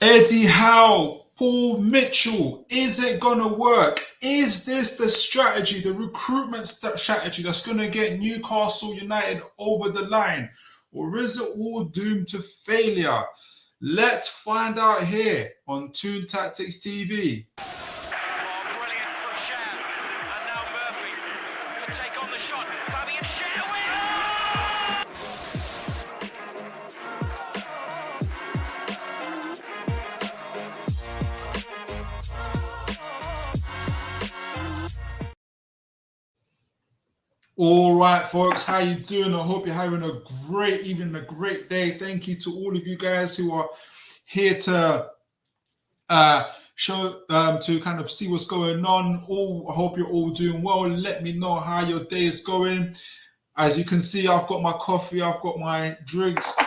Eddie Howe, Paul Mitchell, is it going to work? Is this the strategy, the recruitment strategy that's going to get Newcastle United over the line? Or is it all doomed to failure? Let's find out here on Toon Tactics TV. All right, folks, how you doing? I hope you're having a great evening, a great day. Thank you to all of you guys who are here to to kind of see what's going on. I hope you're all doing well. Let me know how your day is going. As you can see, I've got my coffee, I've got my drinks.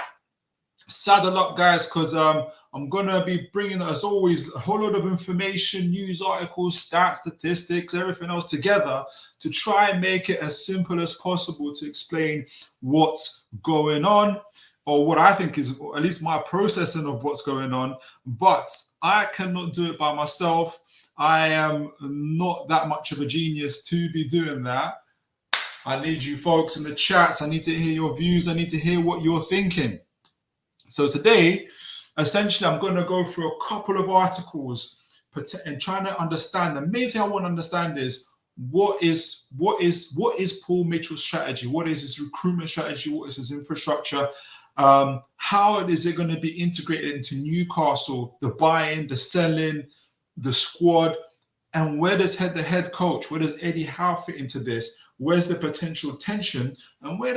Saddle up, guys, because I'm gonna be bringing, as always, a whole lot of information, news articles, stats, statistics, everything else together to try and make it as simple as possible to explain what's going on, or what I think is at least my processing of what's going on. But I cannot do it by myself. I am not that much of a genius to be doing that. I need you folks in the chats. I need to hear your views. I need to hear what you're thinking. So today, essentially, I'm going to go through a couple of articles and trying to understand. The main thing I want to understand is what is Paul Mitchell's strategy? What is his recruitment strategy? What is his infrastructure? How is it going to be integrated into Newcastle? The buying, the selling, the squad, and where does the head coach? Where does Eddie Howe fit into this? Where's the potential tension, and where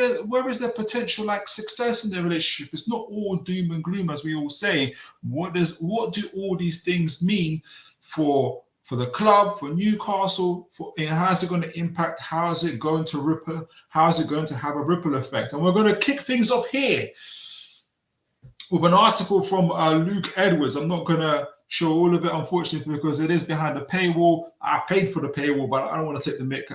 is the potential success in the relationship? It's not all doom and gloom, as we all say. What do all these things mean for the club, for Newcastle? How's it going to impact? How is it going to ripple? How is it going to have a ripple effect? And we're going to kick things off here with an article from Luke Edwards. I'm not going to show all of it, unfortunately, because it is behind the paywall. I've paid for the paywall, but I don't want to take the mick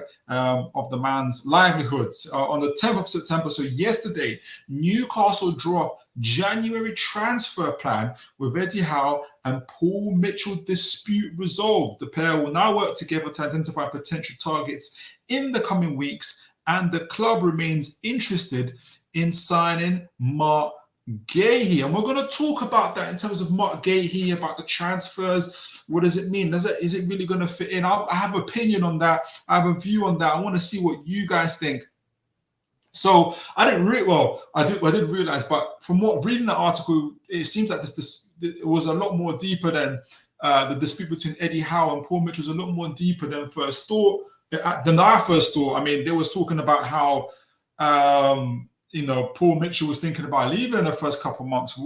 of the man's livelihoods. On the 10th of September, so yesterday, Newcastle dropped January transfer plan with Eddie Howe and Paul Mitchell dispute resolved. The pair will now work together to identify potential targets in the coming weeks, and the club remains interested in signing Mark Guehi, and we're going to talk about that in terms of Mark Guehi, about the transfers. What does it mean? Is it really going to fit in? I have an opinion on that. I have a view on that. I want to see what you guys think. So I did realize, but from reading the article, it seems like it was a lot more deeper than the dispute between Eddie Howe and Paul Mitchell was a lot more deeper than I first thought. I mean, they was talking about how Paul Mitchell was thinking about leaving in the first couple of months.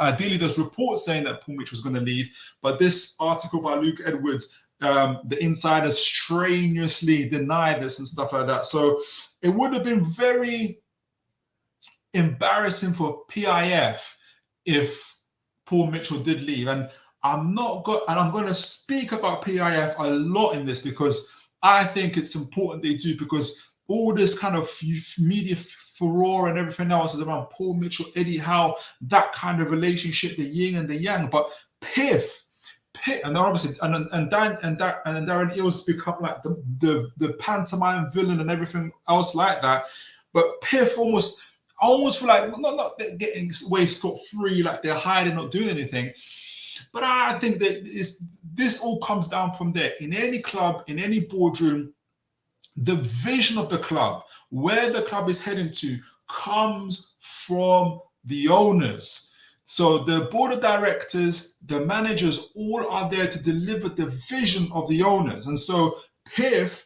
Ideally, there's reports saying that Paul Mitchell was going to leave, but this article by Luke Edwards, the insider strenuously denied this and stuff like that. So it would have been very embarrassing for PIF if Paul Mitchell did leave. And I'm going to speak about PIF a lot in this because I think it's important they do, because all this kind of media furore and everything else is around Paul Mitchell, Eddie Howe, that kind of relationship, the yin and the yang. But Piff, and obviously, and Darren Eales become like the pantomime villain and everything else like that. But Piff I almost feel like not getting away scot-free, like they're hiding, not doing anything. But I think that this all comes down from there. In any club, in any boardroom, the vision of the club, where the club is heading to, comes from the owners. So the board of directors, the managers, all are there to deliver the vision of the owners. And so PIF,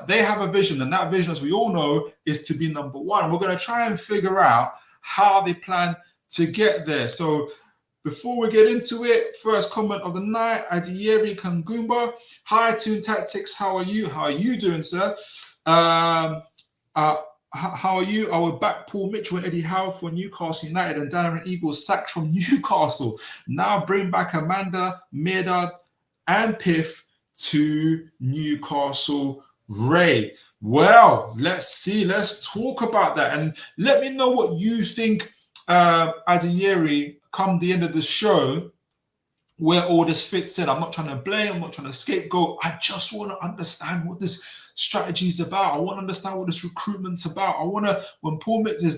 they have a vision, and that vision, as we all know, is to be number one. We're going to try and figure out how they plan to get there. So before we get into it, first comment of the night, Adiyeri Kangumba. Hi, Toon Tactics. How are you? How are you doing, sir? How are you? I will back Paul Mitchell and Eddie Howe for Newcastle United, and Darren Eagles sacked from Newcastle. Now bring back Amanda, Medard, and Piff to Newcastle Ray. Well, let's see. Let's talk about that, and let me know what you think, Adiyeri, come the end of the show. where all this fits in. I'm not trying to blame, I'm not trying to scapegoat. I just want to understand what this strategy is about. I want to understand what this recruitment's about. I want to, when Paul Mitchell,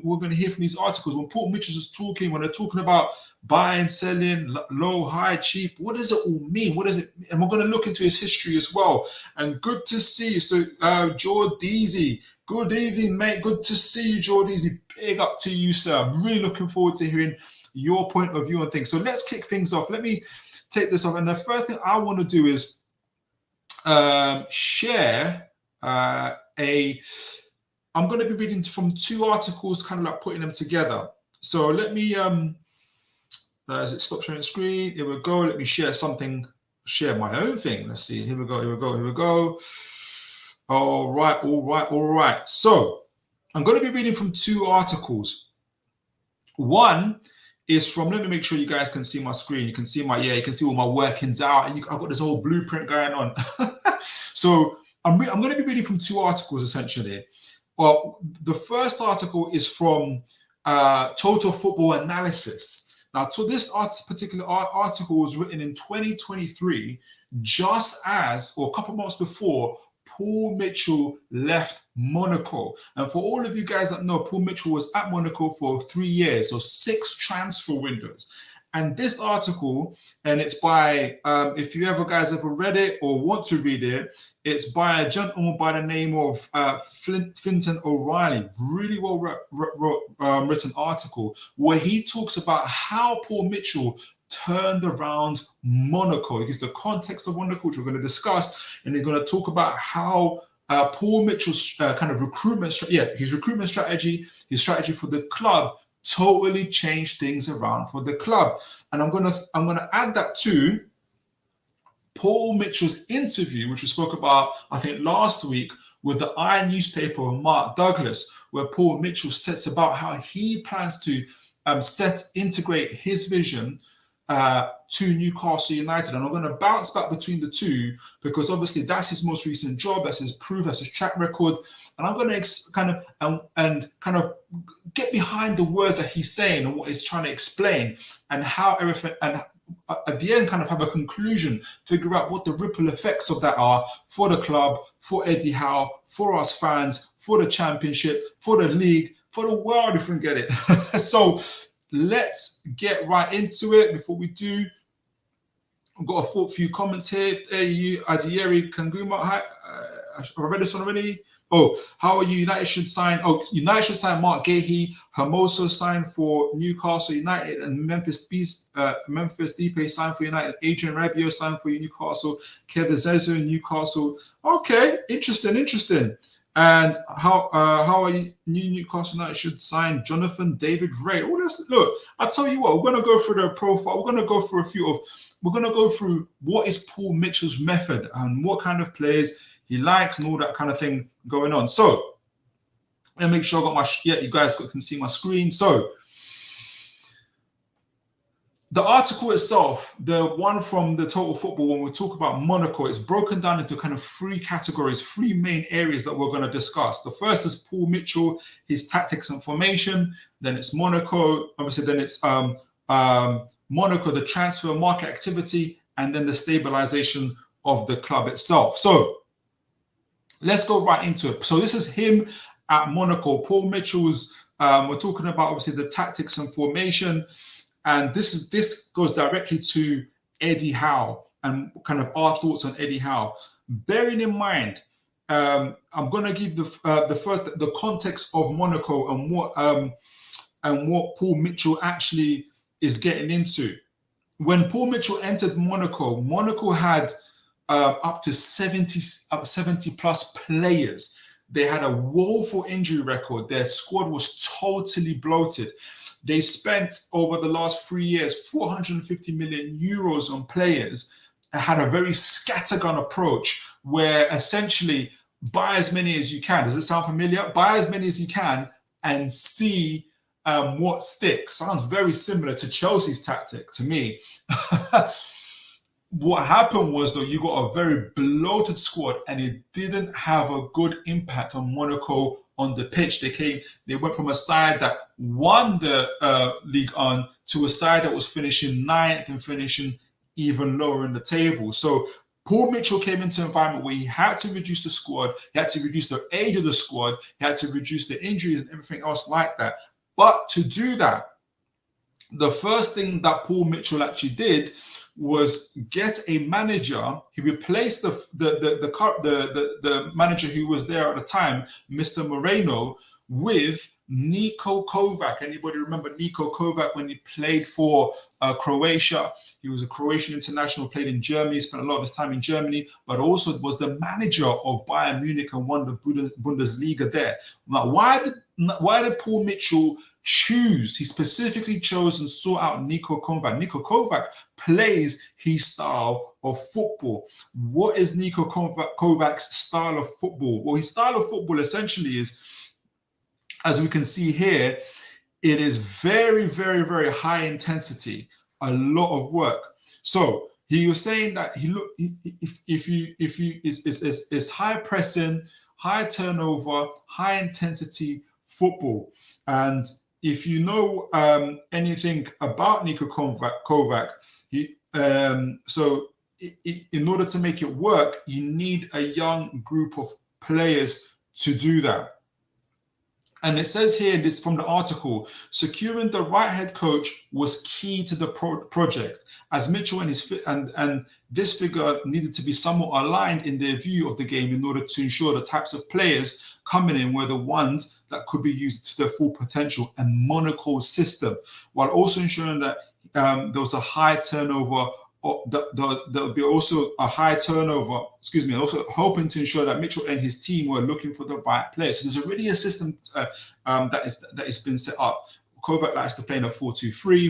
we're going to hear from these articles, when Paul Mitchell is talking, when they're talking about buying, selling, low, high, cheap, what does it all mean? What is it? And we're going to look into his history as well. And good to see you. So, Jordeezy, good evening, mate. Good to see you, Jordeezy. Big up to you, sir. I'm really looking forward to hearing your point of view on things. So let's kick things off. Let me take this off. And the first thing I want to do is share I'm going to be reading from two articles, kind of like putting them together. So let me, as it stops sharing screen, here we go. Let me share something, share my own thing. Let's see. Here we go. Here we go. Here we go. All right. All right. All right. So I'm going to be reading from two articles. One is from, let me make sure you guys can see my screen. You can see my, you can see all my workings out. And I've got this whole blueprint going on. So I'm going to be reading from two articles, essentially. Well, the first article is from Total Football Analysis. Now, to this particular article was written in 2023, just as, or a couple of months before, Paul Mitchell left Monaco. And for all of you guys that know, Paul Mitchell was at Monaco for 3 years, so 6 transfer windows. And this article, and it's by, if you ever guys ever read it or want to read it, it's by a gentleman by the name of Fintan O'Reilly. Really well written article where he talks about how Paul Mitchell turned around Monaco. He gives the context of Monaco, which we're going to discuss, and he's going to talk about how Paul Mitchell's kind of his recruitment strategy, his strategy for the club, totally changed things around for the club. And I'm gonna add that to Paul Mitchell's interview, which we spoke about, I think, last week with the Iron newspaper with Mark Douglas, where Paul Mitchell sets about how he plans to integrate his vision to Newcastle United. And I'm going to bounce back between the two because obviously that's his most recent job, that's his proof, that's his track record. And I'm going to kind of get behind the words that he's saying and what he's trying to explain, and how everything, and at the end kind of have a conclusion, figure out what the ripple effects of that are for the club, for Eddie Howe, for us fans, for the championship, for the league, for the world, if we can get it. So let's get right into it. Before we do, I've got a few comments here. Hey, you, Adieri Kanguma. Hi, I read this one already. Oh, how are you? United should sign Mark Guehi. Hermoso signed for Newcastle United, and Memphis Depay signed for United. Adrian Rabiot signed for Newcastle. Kevizezu Newcastle. Okay, interesting. And how are you? Newcastle United should sign Jonathan David Ray. Oh, look, I tell you what, we're going to go through the profile. We're going to go through we're going to go through what is Paul Mitchell's method and what kind of players he likes and all that kind of thing going on. So let me make sure I got you guys can see my screen. So the article itself, the one from the Total Football, when we talk about Monaco, it's broken down into kind of 3 categories, 3 main areas that we're going to discuss. The first is Paul Mitchell, his tactics and formation. Then it's Monaco, obviously. Then it's Monaco, the transfer market activity, and then the stabilization of the club itself. So let's go right into it. So this is him at Monaco. Paul Mitchell's, we're talking about obviously the tactics and formation. And this goes directly to Eddie Howe and kind of our thoughts on Eddie Howe. Bearing in mind, I'm going to give the context of Monaco and what Paul Mitchell actually is getting into. When Paul Mitchell entered Monaco, Monaco had up to 70 plus players. They had a woeful injury record. Their squad was totally bloated. They spent over the last 3 years 450 million euros on players. It had a very scattergun approach where essentially buy as many as you can. Does it sound familiar? Buy as many as you can and see what sticks. Sounds very similar to Chelsea's tactic to me. What happened was, though, you got a very bloated squad and it didn't have a good impact on Monaco on the pitch. They went from a side that won the Ligue 1 to a side that was finishing 9th and finishing even lower in the table. So Paul Mitchell came into an environment where he had to reduce the squad, he had to reduce the age of the squad, he had to reduce the injuries and everything else like that. But to do that, the first thing that Paul Mitchell actually did was get a manager. He replaced the manager who was there at the time, Mr. Moreno, with Niko Kovac. Anybody remember Niko Kovac when he played for Croatia? He was a Croatian international, played in Germany, spent a lot of his time in Germany, but also was the manager of Bayern Munich and won the Bundesliga there. Now, why did Paul Mitchell choose? He specifically chose and sought out Niko Kovac. Niko Kovac plays his style of football. What is Niko Kovac's style of football? Well, his style of football essentially is, as we can see here, it is very, very, very high intensity, a lot of work. So he was saying that it's high pressing, high turnover, high intensity football. And if you know anything about Niko Kovac, in order to make it work, you need a young group of players to do that. And it says here, this from the article, securing the right head coach was key to the project, as Mitchell and this figure needed to be somewhat aligned in their view of the game in order to ensure the types of players coming in were the ones that could be used to their full potential and Monaco's system, while also ensuring that there was a high turnover. There'll be also a high turnover, and also hoping to ensure that Mitchell and his team were looking for the right players. So there's already a system that is been set up. Kovac likes to play in a 4-2-3,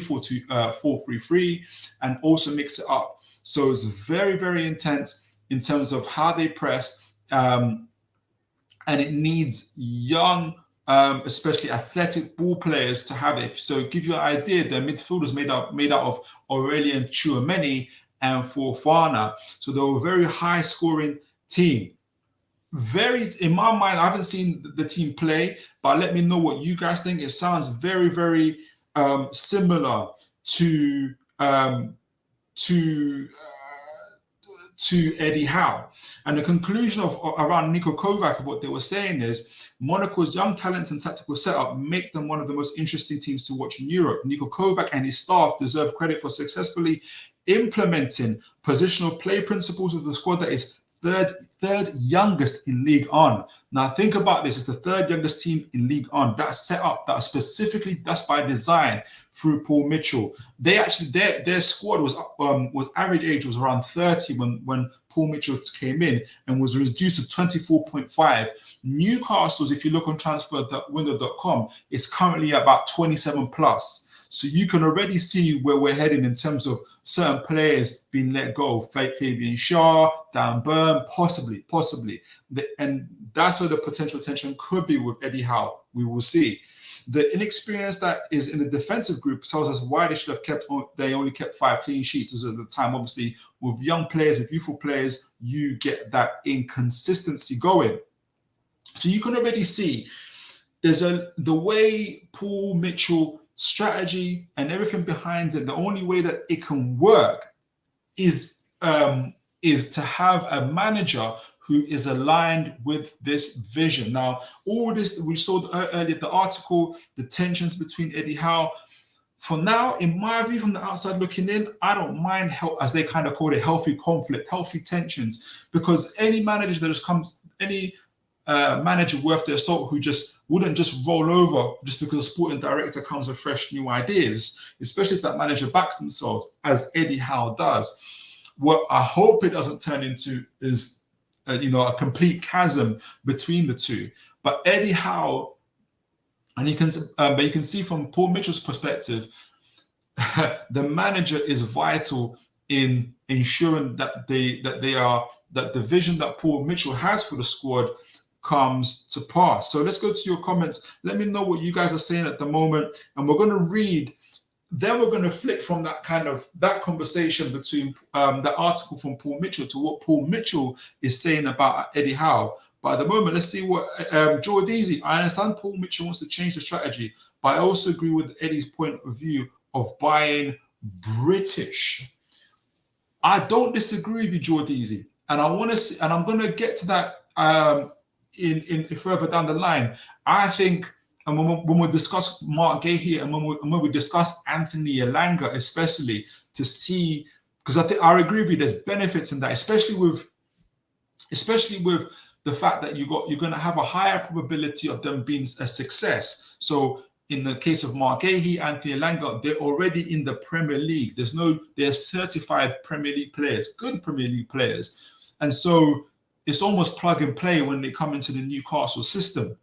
4-3-3, and also mix it up. So it's very, very intense in terms of how they press, and it needs young, especially athletic ball players to have it. So give you an idea, their midfielders made out of Aurelian Tchouameni and Fofana. So they were a very high scoring team. In my mind, I haven't seen the team play, but let me know what you guys think. It sounds very, very similar to Eddie Howe. And the conclusion around Niko Kovac, what they were saying is, Monaco's young talents and tactical setup make them one of the most interesting teams to watch in Europe. Niko Kovac and his staff deserve credit for successfully implementing positional play principles of the squad that is third youngest in League On. Now think about this, it's the third youngest team in League On. That's set up, that's by design through Paul Mitchell. They actually, their squad was average age was around 30 when Paul Mitchell came in, and was reduced to 24.5. Newcastle's, if you look on transferwindow.com, is currently about 27 plus. So you can already see where we're heading in terms of certain players being let go. Fabian Shaw, Dan Burn, possibly. And that's where the potential tension could be with Eddie Howe. We will see. The inexperience that is in the defensive group tells us why they only kept 5 clean sheets as at the time. Obviously, with young players, with youthful players, you get that inconsistency going. So you can already see the way Paul Mitchell strategy and everything behind it, the only way that it can work is to have a manager who is aligned with this vision. Now, all this, we saw earlier the article, the tensions between Eddie Howe. For now, in my view, from the outside looking in, I don't mind, as they kind of call it, healthy conflict, healthy tensions, because any manager that comes, manager worth their salt who just wouldn't just roll over just because a sporting director comes with fresh new ideas, especially if that manager backs themselves, as Eddie Howe does. What I hope it doesn't turn into is a complete chasm between the two. But Eddie Howe, and you can see from Paul Mitchell's perspective, the manager is vital in ensuring that the vision that Paul Mitchell has for the squad comes to pass. So let's go to your comments. Let me know what you guys are saying at the moment, and we're going to read. Then we're going to flip from that conversation between the article from Paul Mitchell to what Paul Mitchell is saying about Eddie Howe. But at the moment, let's see what Jordeezy. I understand Paul Mitchell wants to change the strategy, but I also agree with Eddie's point of view of buying British. I don't disagree with you, Jordeezy, and I want to see, and I'm going to get to that in further down the line. I think, and when we discuss Mark Guehi and when we discuss Anthony Elanga, especially to see, because I agree with you, there's benefits in that, especially with the fact that you're going to have a higher probability of them being a success. So in the case of Mark Guehi, Anthony Elanga, they're already in the Premier League. They're certified Premier League players, good Premier League players. And so it's almost plug and play when they come into the Newcastle system.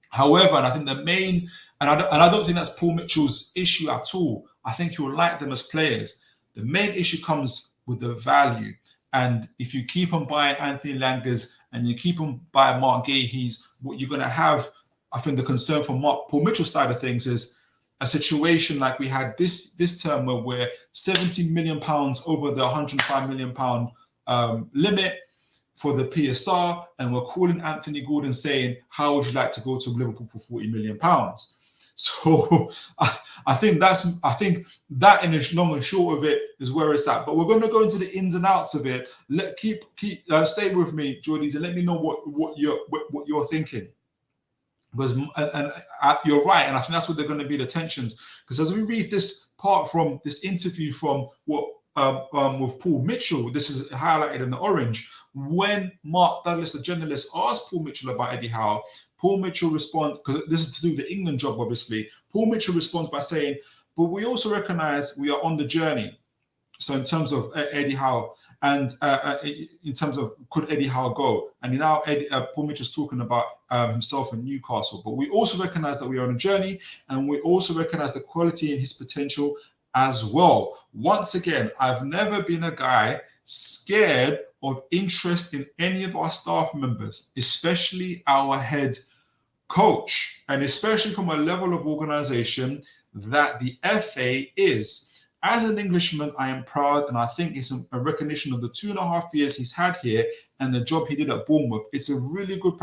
However, and I think the main, and I don't think that's Paul Mitchell's issue at all. I think he'll like them as players. The main issue comes with the value. And if you keep on buying Anthony Elanga's and you keep on buying Mark Guehi's, what you're going to have, I think the concern from Paul Mitchell's side of things is a situation like we had this term where we're £70 million over the £105 million limit for the PSR, and we're calling Anthony Gordon saying, how would you like to go to Liverpool for £40 million? So I think that in the long and short of it is where it's at. But we're going to go into the ins and outs of it. Stay with me, Jordies, and let me know what you're thinking. Because you're right, and I think that's what they're going to be, the tensions. Because as we read this part from this interview from with Paul Mitchell, this is highlighted in the orange. When Mark Douglas, the journalist, asked Paul Mitchell about Eddie Howe, Paul Mitchell responds, because this is to do with the England job, obviously. Paul Mitchell responds by saying, but we also recognize we are on the journey. So in terms of Eddie Howe, and in terms of could Eddie Howe go? And now Paul Mitchell's talking about himself in Newcastle. But we also recognize that we are on a journey, and we also recognize the quality and his potential as well. Once again, I've never been a guy scared of interest in any of our staff members, especially our head coach, and especially from a level of organization that the FA is. As an Englishman, I am proud, and I think it's a recognition of the 2.5 years he's had here and the job he did at Bournemouth. He's a really good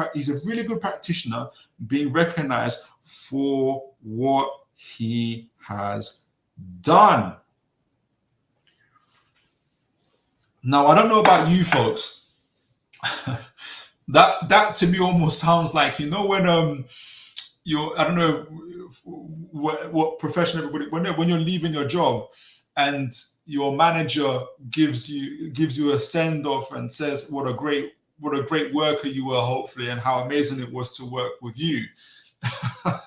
practitioner, being recognized for what he has done. Now, I don't know about you folks. that to me almost sounds like, you know, when I don't know what profession everybody, when you're leaving your job and your manager gives you a send off and says what a great worker you were, hopefully, and how amazing it was to work with you.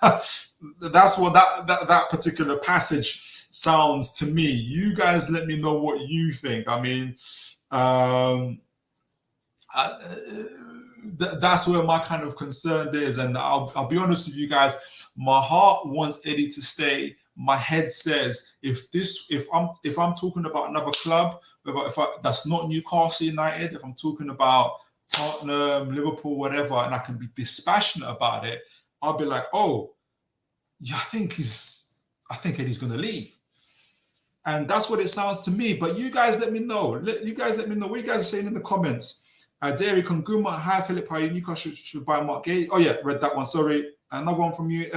That's what that particular passage sounds to me. You guys let me know what you think. I mean, that's where my kind of concern is, and I'll be honest with you guys. My heart wants Eddie to stay. My head says if I'm talking about another club, that's not Newcastle United, if I'm talking about Tottenham, Liverpool, whatever, and I can be dispassionate about it, I'll be like, oh, yeah, I think Eddie's going to leave. And that's what it sounds to me. But you guys let me know. You guys let me know what you guys are saying in the comments. Derry Konguma, hi Philip, how are you? Newcastle should buy Mark Guehi. Oh yeah, read that one, sorry. Another one from you,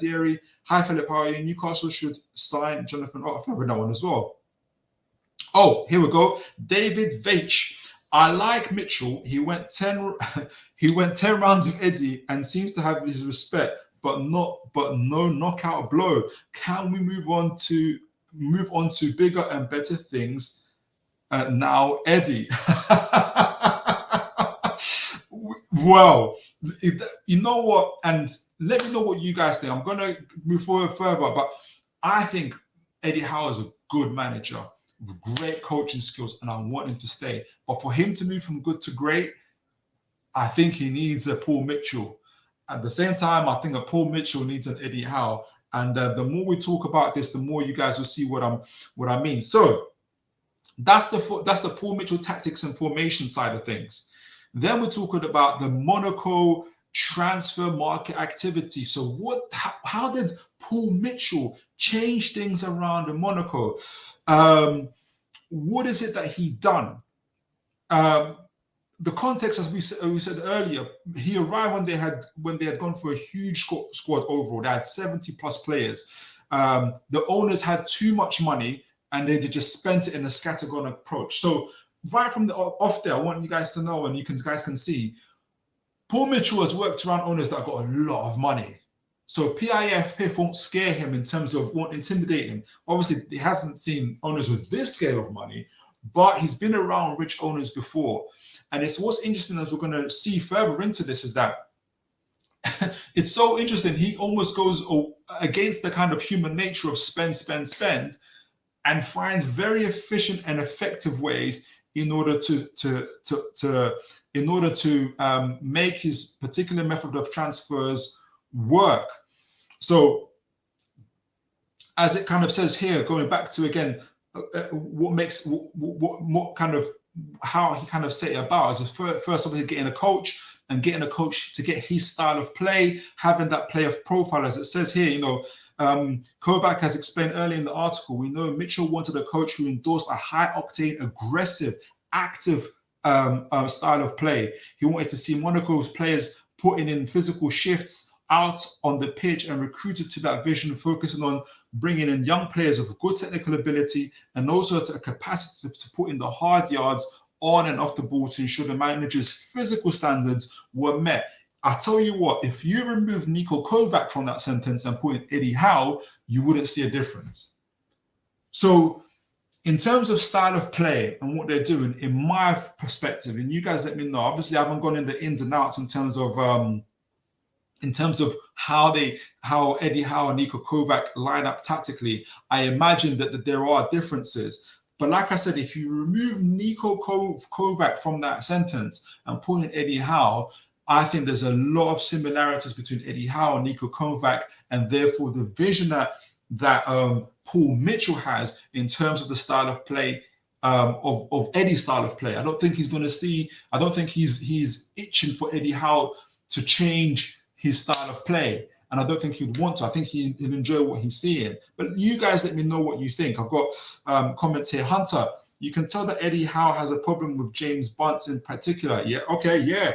Derry. Hi Philip, how are you? Newcastle should sign Jonathan. Oh, I've read that one as well. Oh, here we go. David Veitch. I like Mitchell. He went 10 rounds with Eddie and seems to have his respect, but no knockout blow. Can we move on to bigger and better things now, Eddie? Well, you know what? And let me know what you guys think. I'm going to move forward further, but I think Eddie Howe is a good manager with great coaching skills, and I want him to stay. But for him to move from good to great, I think he needs a Paul Mitchell. At the same time, I think a Paul Mitchell needs an Eddie Howe. And the more we talk about this, the more you guys will see what I mean. So that's the Paul Mitchell tactics and formation side of things. Then we're talking about the Monaco transfer market activity. So how did Paul Mitchell change things around in Monaco? What is it that he done? The context, as we said earlier, he arrived when they had gone for a huge squad overall. They had 70 plus players. The owners had too much money, and they just spent it in a scattergun approach. So right from the off there, I want you guys to know, and guys can see, Paul Mitchell has worked around owners that have got a lot of money. So PIF won't scare him in terms of, won't intimidate him. Obviously, he hasn't seen owners with this scale of money, but he's been around rich owners before. And it's what's interesting, as we're going to see further into this, is that it's so interesting. He almost goes against the kind of human nature of spend, and finds very efficient and effective ways in order to make his particular method of transfers work. So, as it kind of says here, going back to again, what kind of how he kind of set it about is first obviously getting a coach to get his style of play, having that player profile, as it says here. Kovac has explained earlier in the article, we know Mitchell wanted a coach who endorsed a high-octane, aggressive, active style of play. He wanted to see Monaco's players putting in physical shifts out on the pitch and recruited to that vision, focusing on bringing in young players of good technical ability and also to a capacity to put in the hard yards on and off the ball to ensure the manager's physical standards were met. I tell you what, if you remove Niko Kovac from that sentence and put in Eddie Howe, you wouldn't see a difference. So in terms of style of play and what they're doing, in my perspective, and you guys let me know, obviously I haven't gone in the ins and outs in terms of how Eddie Howe and Niko Kovac line up tactically. I imagine that there are differences. But like I said, if you remove Niko Kovac from that sentence and put in Eddie Howe, I think there's a lot of similarities between Eddie Howe and Niko Kovac, and therefore the vision that Paul Mitchell has in terms of the style of play, of Eddie's style of play. I don't think he's itching for Eddie Howe to change his style of play. And I don't think he'd want to. I think he'll enjoy what he's seeing. But you guys let me know what you think. I've got comments here. Hunter, you can tell that Eddie Howe has a problem with James Bunce in particular. Yeah, okay, yeah.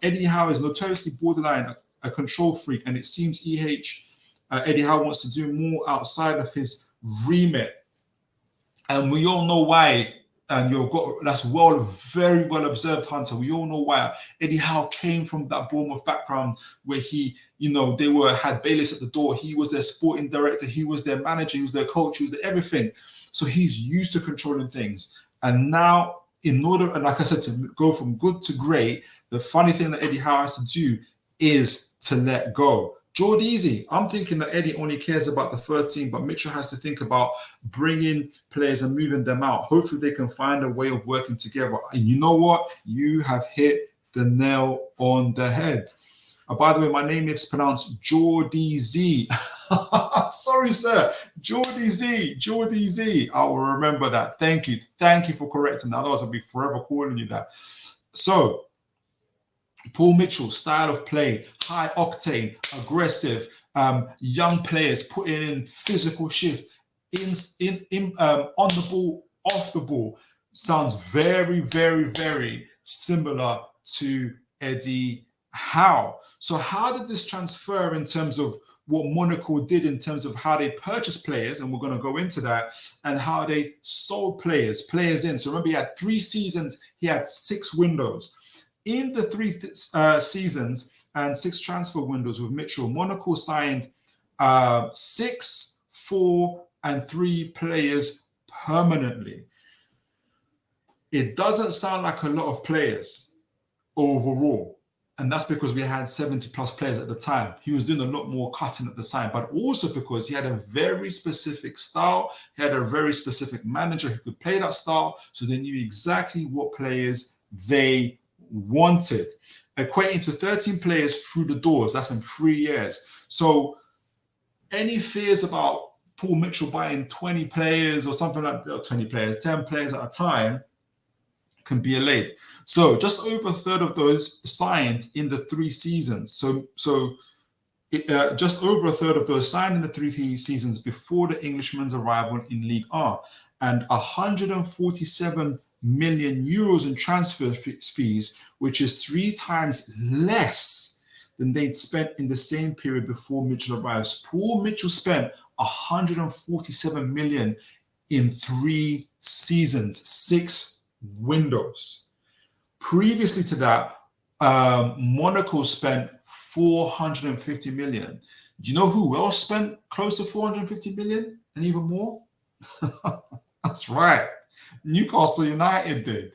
Eddie Howe is notoriously borderline a control freak, and it seems Eddie Howe wants to do more outside of his remit. And we all know why. And that's very well observed, Hunter. We all know why. Eddie Howe came from that Bournemouth background where they had bailiffs at the door. He was their sporting director. He was their manager. He was their coach. He was their everything. So he's used to controlling things. And now, and like I said, to go from good to great, the funny thing that Eddie Howe has to do is to let go. Jordeezy, I'm thinking that Eddie only cares about the first team, but Mitchell has to think about bringing players and moving them out. Hopefully they can find a way of working together. And you know what? You have hit the nail on the head. By the way, my name is pronounced Jordeezy. Sorry, sir. Jordeezy. I will remember that. Thank you. Thank you for correcting that. Otherwise, I'll be forever calling you that. So, Paul Mitchell, style of play, high octane, aggressive, young players putting in physical shift, on the ball, off the ball. Sounds very, very, very similar to Eddie Howe. So how did this transfer in terms of what Monaco did in terms of how they purchased players, and we're going to go into that, and how they sold players in. So remember, he had 3 seasons, he had 6 windows. In the 3 seasons and 6 transfer windows with Mitchell, Monaco signed 6, 4, and 3 players permanently. It doesn't sound like a lot of players overall. And that's because we had 70 plus players at the time. He was doing a lot more cutting at the time, but also because he had a very specific style. He had a very specific manager who could play that style. So they knew exactly what players they wanted, equating to 13 players through the doors. That's in 3 years. So any fears about Paul Mitchell buying 20 players or something like that, 20 players, 10 players at a time can be allayed. So just over a third of those signed in the 3 seasons. Just over a third of those signed in the 3 seasons before the Englishman's arrival in Ligue 1, and 147 million euros in transfer fees, which is 3 times less than they'd spent in the same period before Mitchell arrives. Paul Mitchell spent 147 million in 3 seasons, 6 windows. Previously to that, Monaco spent 450 million. Do you know who else spent close to 450 million and even more? That's right. Newcastle United did.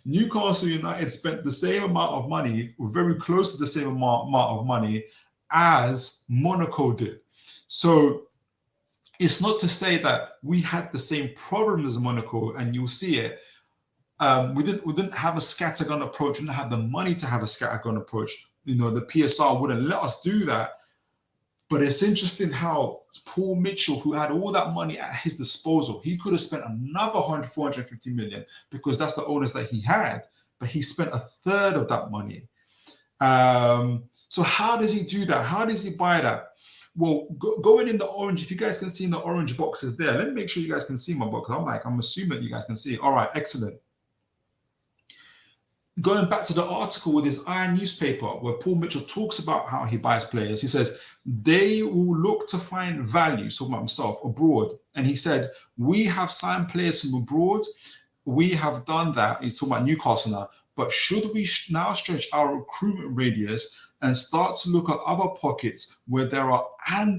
Newcastle United spent the same amount of money, or very close to the same amount of money as Monaco did. So it's not to say that we had the same problem as Monaco, and you'll see it. We didn't have a scattergun approach. We didn't have the money to have a scattergun approach. You know, the PSR wouldn't let us do that. But it's interesting how Paul Mitchell, who had all that money at his disposal, he could have spent another 450 million because that's the owners that he had, but he spent a third of that money. So how does he do that? How does he buy that? Well, going in the orange, if you guys can see in the orange boxes there, let me make sure you guys can see my box. I'm assuming you guys can see it. All right, excellent. Going back to the article with his Iron newspaper, where Paul Mitchell talks about how he buys players, he says, they will look to find value, so about himself, abroad. And he said, we have signed players from abroad. We have done that. He's talking about Newcastle now. But should we now stretch our recruitment radius and start to look at other pockets where there are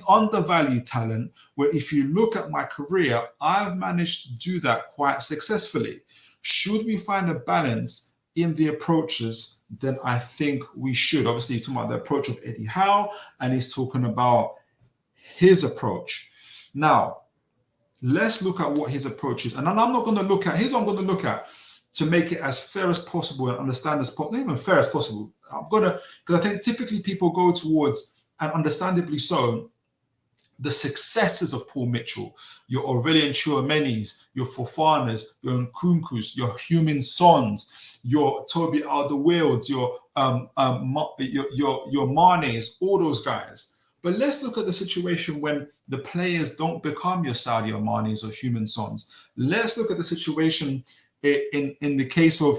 undervalued talent, where if you look at my career, I've managed to do that quite successfully. Should we find a balance in the approaches, then I think we should. Obviously, he's talking about the approach of Eddie Howe, and he's talking about his approach. Now, let's look at what his approach is. And I'm not going to look at, here's what I'm going to look at to make it as fair as possible and understand as possible, not even fair as possible. I'm going to, because I think typically people go towards, and understandably so, the successes of Paul Mitchell, your Aurelien Tchouaménis, your Fofanas, your Nkunkus, your Heung-min Sons, your Toby Alderweireld, your Manes, all those guys. But let's look at the situation when the players don't become your Sadio Manes or Heung-min Sons. Let's look at the situation in the case of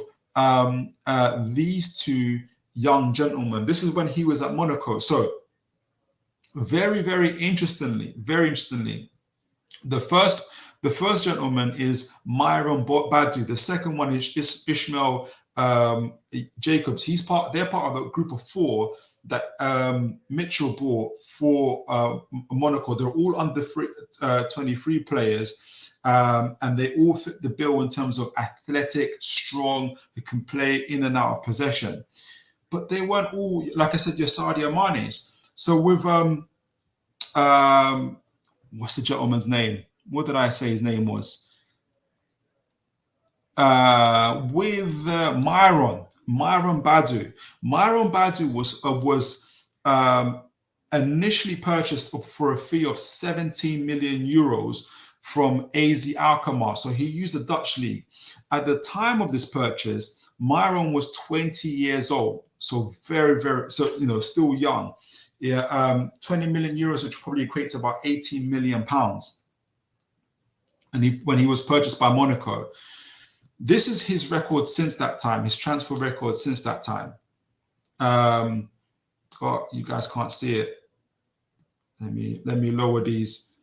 these two young gentlemen. This is when he was at Monaco. So very, very interestingly, the first gentleman is Myron Badu. The second one is Ishmael Jacobs. They're part of a group of 4 that Mitchell bought for Monaco. They're all under 23 players, and they all fit the bill in terms of athletic, strong, who can play in and out of possession. But they weren't all, like I said, your Sadio Manes. So with what's the gentleman's name? What did I say his name was? With Myron Badu. Myron Badu was initially purchased for a fee of 17 million euros from AZ Alkmaar. So he used the Dutch league. At the time of this purchase, Myron was 20 years old. So very, very, still young. Yeah, 20 million euros, which probably equates to about 18 million pounds. And when he was purchased by Monaco, this is his record since that time, his transfer record since that time. Oh, you guys can't see it. Let me lower these.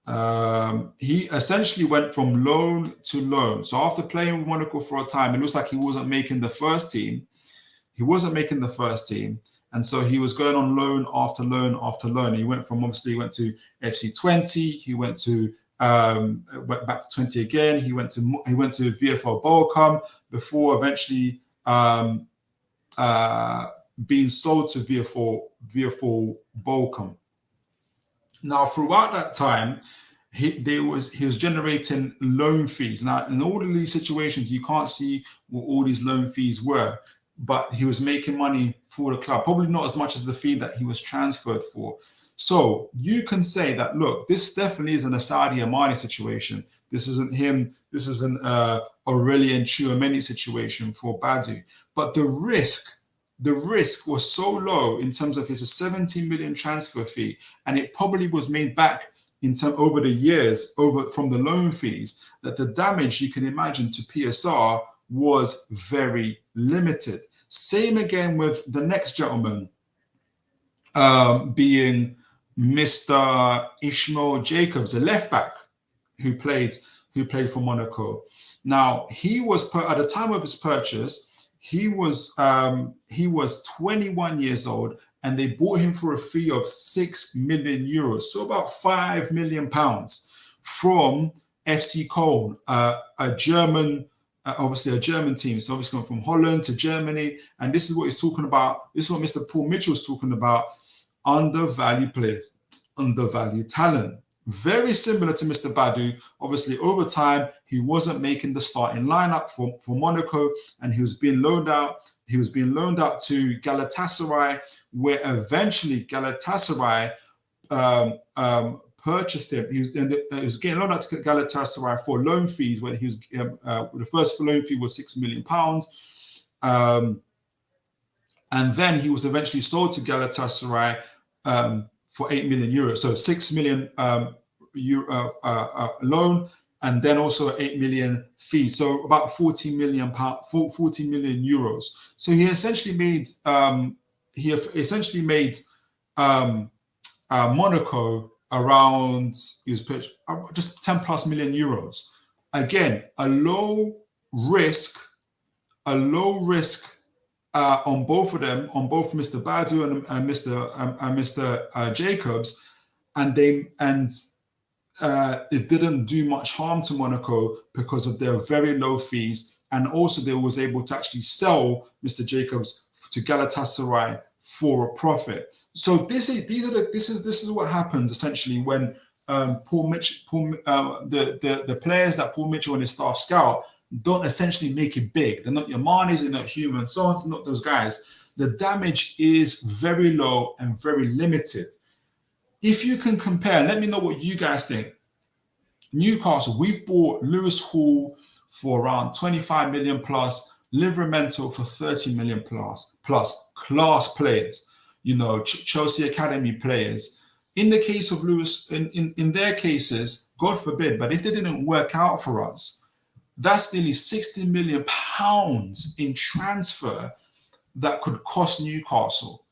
He essentially went from loan to loan. So after playing with Monaco for a time, it looks like he wasn't making the first team. And so he was going on loan after loan after loan. He went to FC 20. He went back to 20 again. He went to VfL Bochum before eventually being sold to VfL Bochum. Now, throughout that time, he was generating loan fees. Now, in all of these situations, you can't see what all these loan fees were, but he was making money for the club, probably not as much as the fee that he was transferred for. So you can say that, look, this definitely isn't a Sadio Mane situation. This isn't him. This isn't Aurelien Tchouaméni situation for Badu. But the risk was so low in terms of his 17 million transfer fee, and it probably was made back over the years, from the loan fees, that the damage you can imagine to PSR was very limited. Same again with the next gentleman, being Mr. Ishmael Jacobs, a left back who played who played for Monaco. Now, he was at the time of his purchase, he was 21 years old, and they bought him for a fee of 6 million euros, so about 5 million pounds, from FC Köln, a German, obviously a German team. So obviously going from Holland to Germany, and this is what he's talking about. This is what Mr. Paul Mitchell is talking about: undervalued players, undervalued talent. Very similar to Mr. Badou. Obviously, over time, he wasn't making the starting lineup for Monaco, and he was being loaned out. He was being loaned out to Galatasaray, where eventually Galatasaray purchased him. He was getting loaned out to Galatasaray for loan fees, when he was the first loan fee was £6 million. And then he was eventually sold to Galatasaray for 8 million euros. So 6 million loan, and then also 8 million fee. So about 40 million euros. So he essentially made Monaco around, he was pitched just 10 plus million euros. Again, a low risk on both of them, on both Mr. Badou and Mr. Jacobs, and it didn't do much harm to Monaco because of their very low fees, and also they was able to actually sell Mr. Jacobs to Galatasaray for a profit. So this is what happens essentially when the players that Paul Mitchell and his staff scout don't essentially make it big. They're not your Manes, they're not Human Sons, they're not those guys. The damage is very low and very limited. If you can compare, let me know what you guys think. Newcastle, we've bought Lewis Hall for around 25 million plus, Livramento for 30 million plus class players, Chelsea Academy players. In the case of Lewis, in their cases, God forbid, but if they didn't work out for us, that's nearly 60 million pounds in transfer that could cost Newcastle.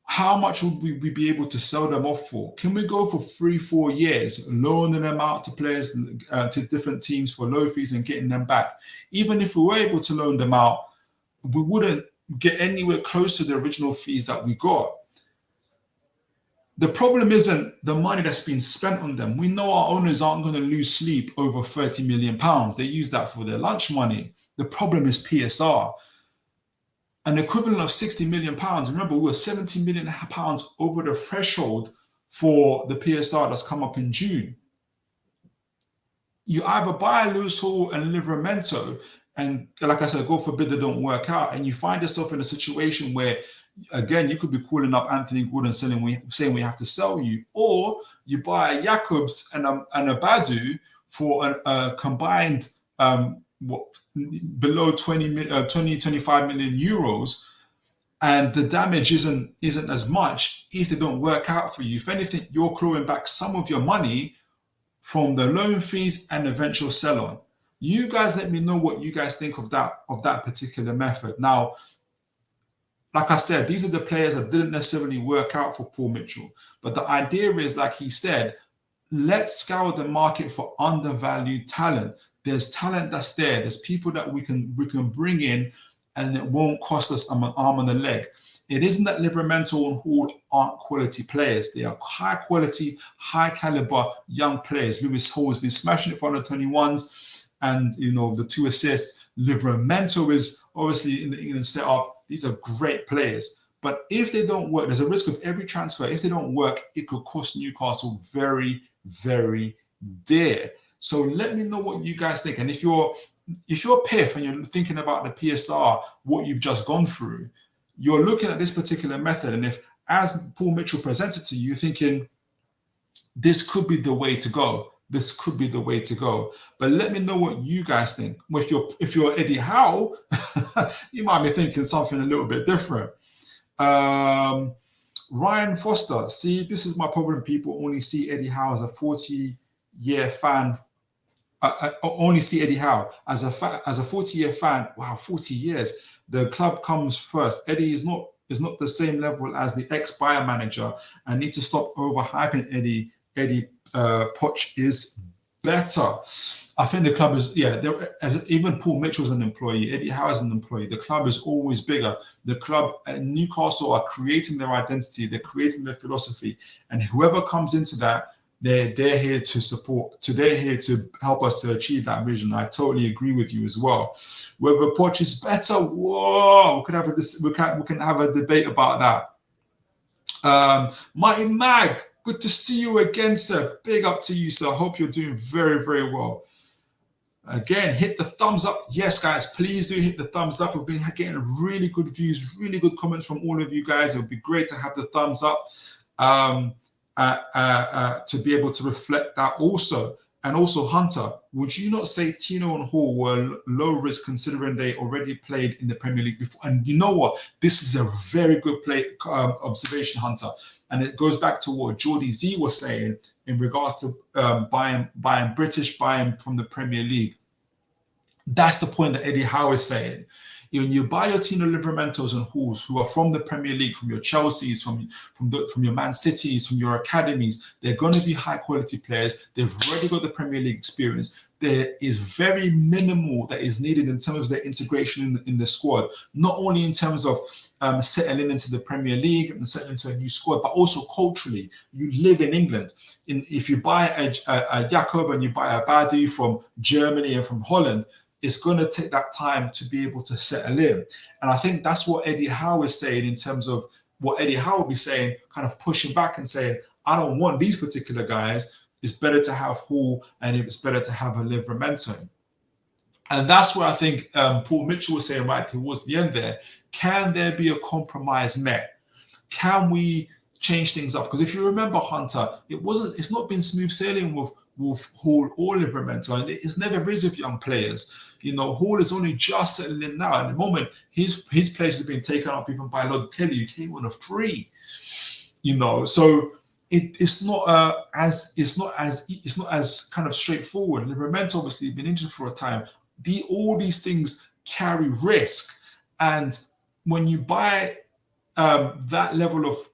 How much would we be able to sell them off for? Can we go for 3-4 years, loaning them out to players, to different teams for low fees and getting them back? Even if we were able to loan them out, we wouldn't get anywhere close to the original fees that we got. The problem isn't the money that's been spent on them. We know our owners aren't going to lose sleep over 30 million pounds. They use that for their lunch money. The problem is PSR. An equivalent of 60 million pounds. Remember, we were 70 million pounds over the threshold for the PSR that's come up in June. You either buy Lewis Hall and Livramento, and like I said, God forbid they don't work out, and you find yourself in a situation where, again, you could be calling up Anthony Gordon saying we have to sell you, or you buy a Jacobs and a Badou for a combined below 25 million euros, and the damage isn't as much if they don't work out for you. If anything, you're clawing back some of your money from the loan fees and eventual sell-on. You guys let me know what you guys think of that particular method. Now, like I said, these are the players that didn't necessarily work out for Paul Mitchell. But the idea is, like he said, let's scour the market for undervalued talent. There's talent that's there. There's people that we can bring in, and it won't cost us an arm and a leg. It isn't that Livramento and Hall aren't quality players. They are high quality, high caliber young players. Lewis Hall has been smashing it for under 21s, and the 2 assists. Livramento is obviously in the England setup. These are great players. But if they don't work, there's a risk of every transfer. If they don't work, it could cost Newcastle very, very dear. So let me know what you guys think. And if you're PIF and you're thinking about the PSR, what you've just gone through, you're looking at this particular method. And if, as Paul Mitchell presents it to you, you're thinking, this could be the way to go. This could be the way to go. But let me know what you guys think. If you're Eddie Howe, you might be thinking something a little bit different. Ryan Foster, see, this is my problem. People only see Eddie Howe as a 40-year fan. Only see Eddie Howe as a 40-year fan. Wow, 40 years. The club comes first. Eddie is not the same level as the ex-Bayern manager. I need to stop overhyping Eddie. Poch is better. I think the club is, even Paul Mitchell's an employee, Eddie Howe's an employee. The club is always bigger. The club at Newcastle are creating their identity, they're creating their philosophy, and whoever comes into that, they're here to support, they're here to help us to achieve that vision. I totally agree with you as well. Whether Poch is better, whoa, we can have a debate about that. Mighty Mag, good to see you again, sir. Big up to you, sir. I hope you're doing very, very well. Again, hit the thumbs up. Yes, guys, please do hit the thumbs up. We've been getting really good views, really good comments from all of you guys. It would be great to have the thumbs up to be able to reflect that also. And also, Hunter, would you not say Tino and Hall were low risk considering they already played in the Premier League before? And you know what? This is a very good observation, Hunter. And it goes back to what Geordie Z was saying in regards to buying from the Premier League. That's the point that Eddie Howe is saying. When you buy your Tino Livramentos and Halls, who are from the Premier League, from your Chelseas, from your Man Cities, from your academies, they're going to be high quality players. They've already got the Premier League experience. There is very minimal that is needed in terms of their integration in the squad, not only in terms of settling into the Premier League and settling into a new squad, but also culturally. You live in England. If you buy a Jakob and you buy a Badu from Germany and from Holland, it's going to take that time to be able to settle in. And I think that's what Eddie Howe is saying in terms of what Eddie Howe will be saying, kind of pushing back and saying, I don't want these particular guys. It's better to have Hall and it's better to have a Livramento. And that's where I think Paul Mitchell was saying right towards the end there, can there be a compromise met? Can we change things up? Because if you remember, Hunter, it's not been smooth sailing with Hall or Livramento, and it's never is with young players. You know, Hall is only just settling in now. At the moment, his place has been taken up even by Lord Kelly, who came on a free. You know, so it's not as kind of straightforward. Livramento obviously been injured for a time. All these things carry risk, and when you buy that level of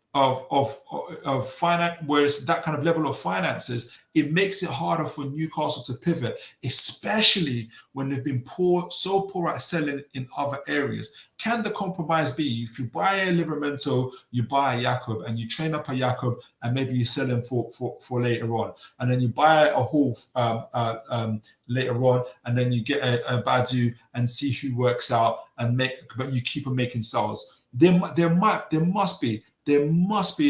finance, whereas that kind of level of finances, it makes it harder for Newcastle to pivot, especially when they've been so poor at selling in other areas. Can the compromise be if you buy a Livramento, you buy a Jakob, and you train up a Jakob, and maybe you sell him for later on, and then you buy a Hall later on, and then you get a Badu and see who works out but you keep on making sales. There must be a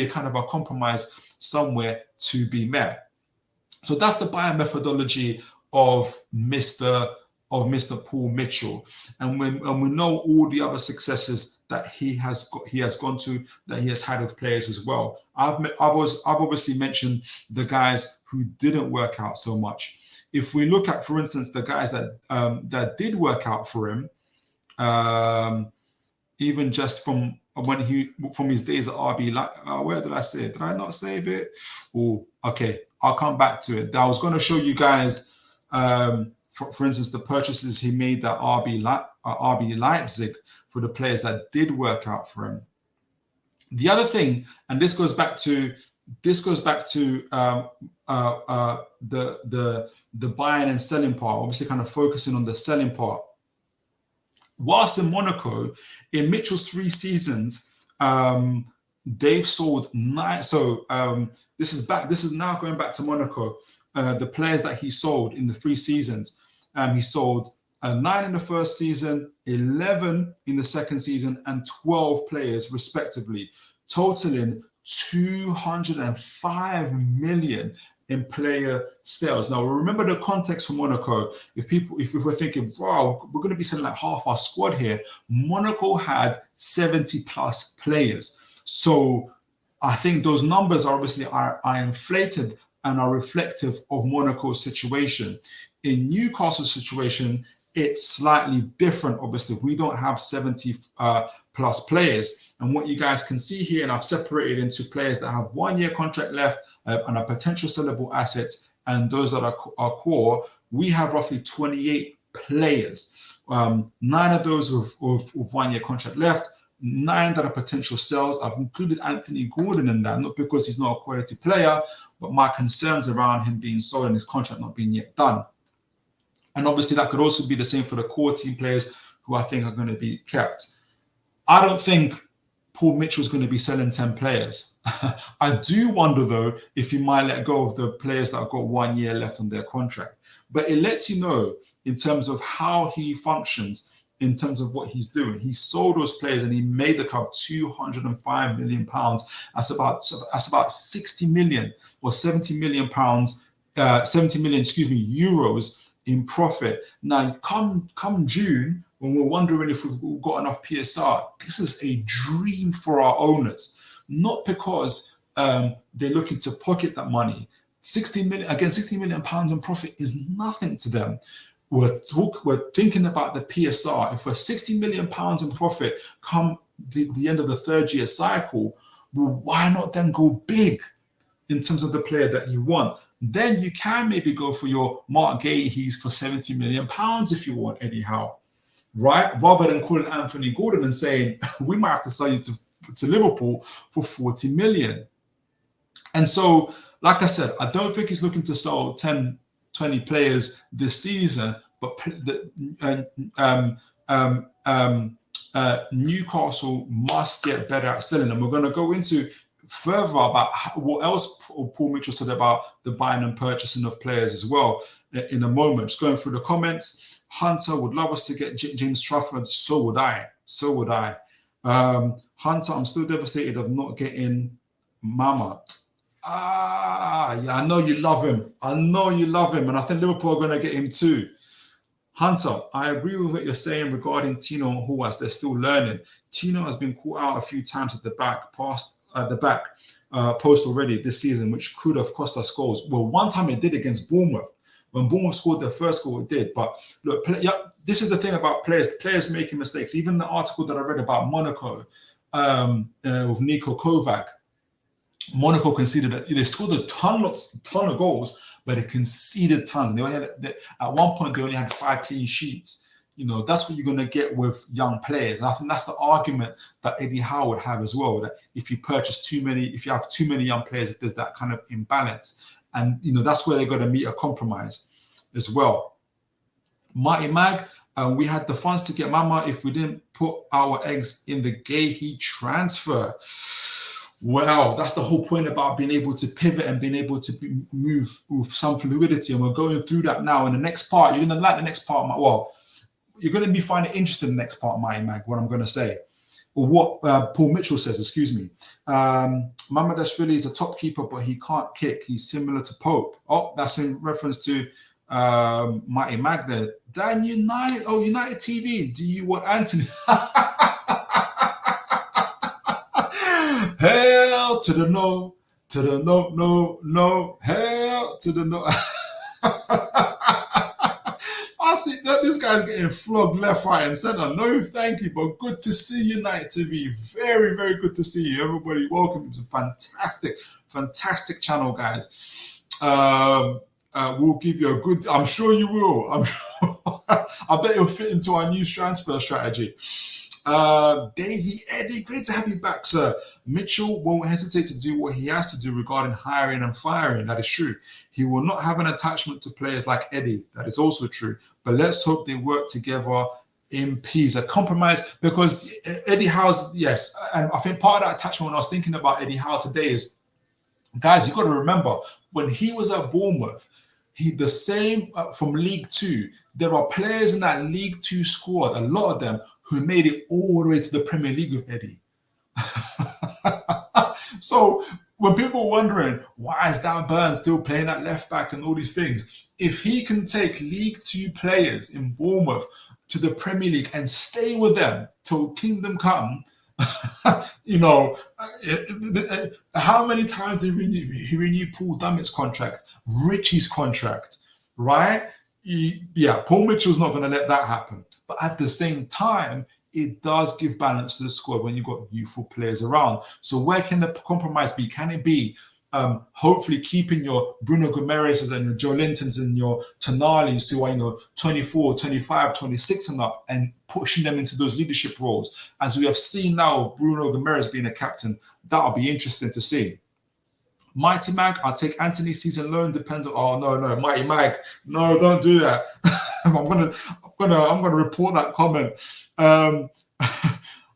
kind of a compromise somewhere to be met. So that's the buying methodology of Mr. Paul Mitchell, and we know all the other successes that he has gone to, that he has had with players as well. I've obviously mentioned the guys who didn't work out so much. If we look at, for instance, the guys that did work out for him, even just from his days at RB, where did I say it? Did I not save it? Oh, okay. I'll come back to it. I was going to show you guys, for instance, the purchases he made at RB Leipzig for the players that did work out for him. The other thing, and this goes back to the buying and selling part. Obviously, kind of focusing on the selling part. Whilst in Monaco, in Mitchell's 3 seasons, they've sold 9. So this is now going back to Monaco. The players that he sold in the 3 seasons, he sold 9 in the first season, 11 in the second season, and 12 players respectively, totaling 205 million in player sales. Now remember the context for Monaco. If we're thinking, wow, we're going to be selling like half our squad here, Monaco had 70 plus players. So I think those numbers obviously are inflated and are reflective of Monaco's situation. In Newcastle's situation, it's slightly different. Obviously, we don't have 70 plus players. And what you guys can see here, and I've separated into players that have 1-year contract left and are potential sellable assets, and those that are core, we have roughly 28 players. 9 of those with 1-year contract left, 9 that are potential sales. I've included Anthony Gordon in that, not because he's not a quality player, but my concerns around him being sold and his contract not being yet done. And obviously that could also be the same for the core team players who I think are going to be kept. I don't think Paul Mitchell's going to be selling 10 players. I do wonder, though, if he might let go of the players that have got 1 year left on their contract. But it lets you know in terms of how he functions, in terms of what he's doing. He sold those players and he made the club £205 million. That's about 60 million or 70 million pounds, 70 million, euros in profit. Now, come June, when we're wondering if we've got enough PSR, this is a dream for our owners. Not because they're looking to pocket that money. 60 million pounds in profit is nothing to them. We're thinking about the PSR. If we're 60 million pounds in profit come the end of the 3rd year cycle, well, why not then go big in terms of the player that you want? Then you can maybe go for your Mark Guehi's for 70 million pounds if you want Eddie Howe, right? Rather than calling Anthony Gordon and saying, we might have to sell you to Liverpool for 40 million. And so, like I said, I don't think he's looking to sell 10, 20 players this season, but Newcastle must get better at selling. And we're going to go into further about what else Paul Mitchell said about the buying and purchasing of players as well in a moment. Just going through the comments. Hunter would love us to get James Trafford. So would I. Hunter, I'm still devastated of not getting Mama. Yeah, I know you love him. And I think Liverpool are going to get him too. Hunter, I agree with what you're saying regarding Tino and Howe as they're still learning. Tino has been caught out a few times at the back post already this season, which could have cost us goals. Well, one time it did against Bournemouth. When Bournemouth scored their first goal, it did. But look, this is the thing about players making mistakes. Even the article that I read about Monaco with Niko Kovac, Monaco conceded that they scored a ton of goals, but they conceded tons. And they only had, at one point, they only had 5 clean sheets. You know, that's what you're going to get with young players. And I think that's the argument that Eddie Howe would have as well, that if you have too many young players, if there's that kind of imbalance. And, you know, that's where they're going to meet a compromise as well. Mighty Mag, we had the funds to get Mama if we didn't put our eggs in the Guehi transfer. Well, that's the whole point about being able to pivot and being able to move with some fluidity. And we're going through that now. In the next part, you're going to like the next part. Well, you're going to be finding it interesting in the next part, Mighty Mag, what I'm going to say. Or what Paul Mitchell says, excuse me. Mamadashvili is a top keeper, but he can't kick. He's similar to Pope. Oh, that's in reference to Mighty Mag there. Dan United, United TV. Do you want Anthony? Hell to the no, no, hell to the no. I see that this guy's getting flogged left, right, and center. No, thank you, but good to see United TV. Very, very good to see you. Everybody, welcome. It's a fantastic channel, guys. We'll give you a good. I'm sure you will. I bet it'll fit into our new transfer strategy. Davey Eddie, great to have you back, sir. Mitchell won't hesitate to do what he has to do regarding hiring and firing. That is true. He will not have an attachment to players like Eddie. That is also true. But let's hope they work together in peace. A compromise, because Eddie Howe's, yes, and I think part of that attachment when I was thinking about Eddie Howe today is, guys, you've got to remember, when he was at Bournemouth, the same from League Two. There are players in that League Two squad, a lot of them, who made it all the way to the Premier League with Eddie. So when people are wondering, why is Dan Burns still playing at left back and all these things, if he can take League Two players in Bournemouth to the Premier League and stay with them till Kingdom Come, you know, how many times did he renew Paul Dummett's contract, Richie's contract, right? Paul Mitchell's not going to let that happen. But at the same time, it does give balance to the squad when you've got youthful players around. So where can the compromise be? Can it be hopefully keeping your Bruno Guimaraes and your Joe Lintons and your Tonali's who are 24, 25, 26 and up, and pushing them into those leadership roles. As we have seen now, Bruno Guimaraes being a captain, that'll be interesting to see. Mighty Mag, I'll take Anthony season loan. Depends on. Oh no, Mighty Mag, no, don't do that. I'm gonna report that comment.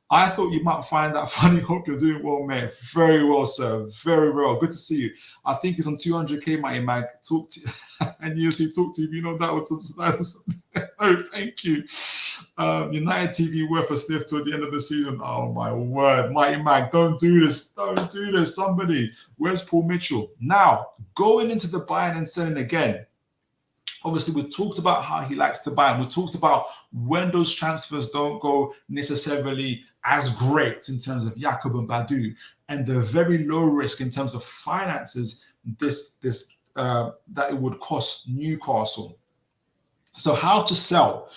I thought you might find that funny. Hope you're doing well, mate. Very well, sir. Very well. Good to see you. I think it's on 200k, Mighty Mag. Talk to and you see talk to you. You know that would subsidize. Oh, thank you. United TV worth a sniff to the end of the season. Oh my word, Mighty Mag, don't do this. Don't do this. Somebody, where's Paul Mitchell? Now, going into the buying and selling again. Obviously, we talked about how he likes to buy, and we talked about when those transfers don't go necessarily as great in terms of Jakob and Badu, and the very low risk in terms of finances that it would cost Newcastle. So how to sell?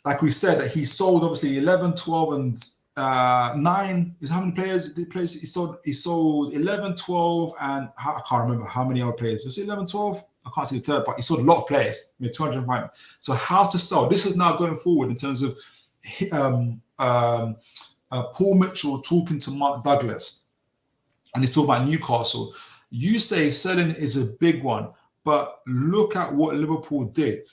Like we said, that he sold obviously 11, 12, and 9 is how many players he plays. He sold 11, 12, and I can't remember how many other players. Was it 11, 12? I can't see the third, but he sold a lot of players. 205. So how to sell? This is now going forward in terms of Paul Mitchell talking to Mark Douglas, and he's talking about Newcastle. You say selling is a big one, but look at what Liverpool did.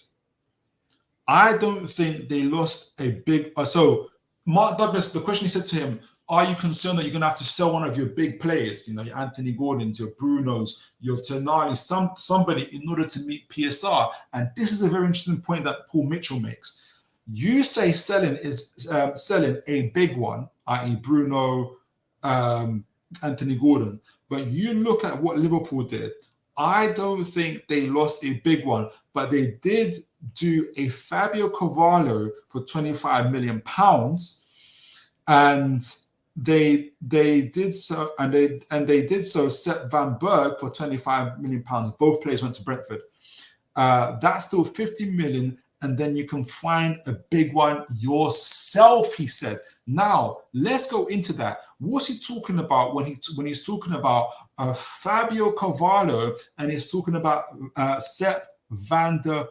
I don't think they lost a big. So Mark Douglas, the question he said to him, are you concerned that you're going to have to sell one of your big players, your Anthony Gordons, your Brunos, your Tonali, somebody in order to meet PSR? And this is a very interesting point that Paul Mitchell makes. You say selling is selling a big one, i.e. Bruno, Anthony Gordon, but you look at what Liverpool did. I don't think they lost a big one, but they did do a Fabio Carvalho for £25 million, and they did so, and they did so. Set Van Berg for £25 million. Both players went to Brentford. That's still 50 million, and then you can find a big one yourself, he said. Now let's go into that. What's he talking about when he's talking about Fabio Carvalho and he's talking about Sepp van der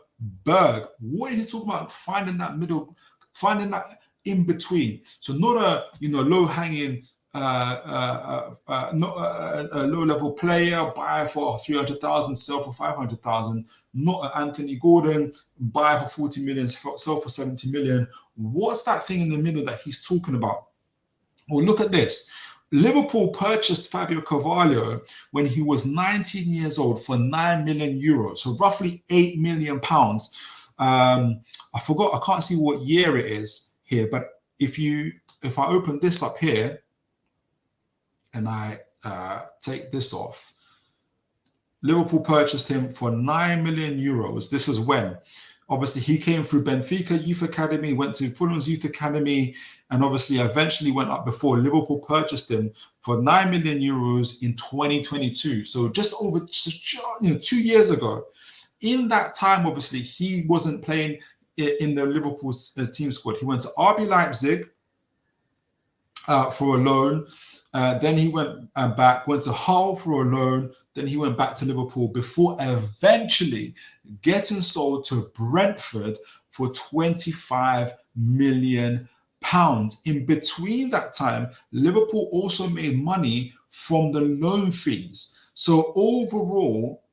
Berg? What is he talking about? Finding that middle, finding that in between. So not a low hanging, not a low level player, buy for 300,000, sell for 500,000. Not an Anthony Gordon, buy for 40 million, sell for 70 million. What's that thing in the middle that he's talking about? Well, look at this. Liverpool purchased Fabio Carvalho when he was 19 years old for 9 million euros, so roughly 8 million pounds. I forgot, I can't see what year it is here, but if I open this up here and I take this off, Liverpool purchased him for 9 million euros. This is when, obviously, he came through Benfica Youth Academy, went to Fulham's Youth Academy, and obviously eventually went up before Liverpool purchased him for 9 million euros in 2022. So just over 2 years ago. In that time, obviously, he wasn't playing in the Liverpool team squad. He went to RB Leipzig for a loan. Then he went went to Howe for a loan. Then he went back to Liverpool before eventually getting sold to Brentford for 25 million pounds. In between that time, Liverpool also made money from the loan fees. So overall,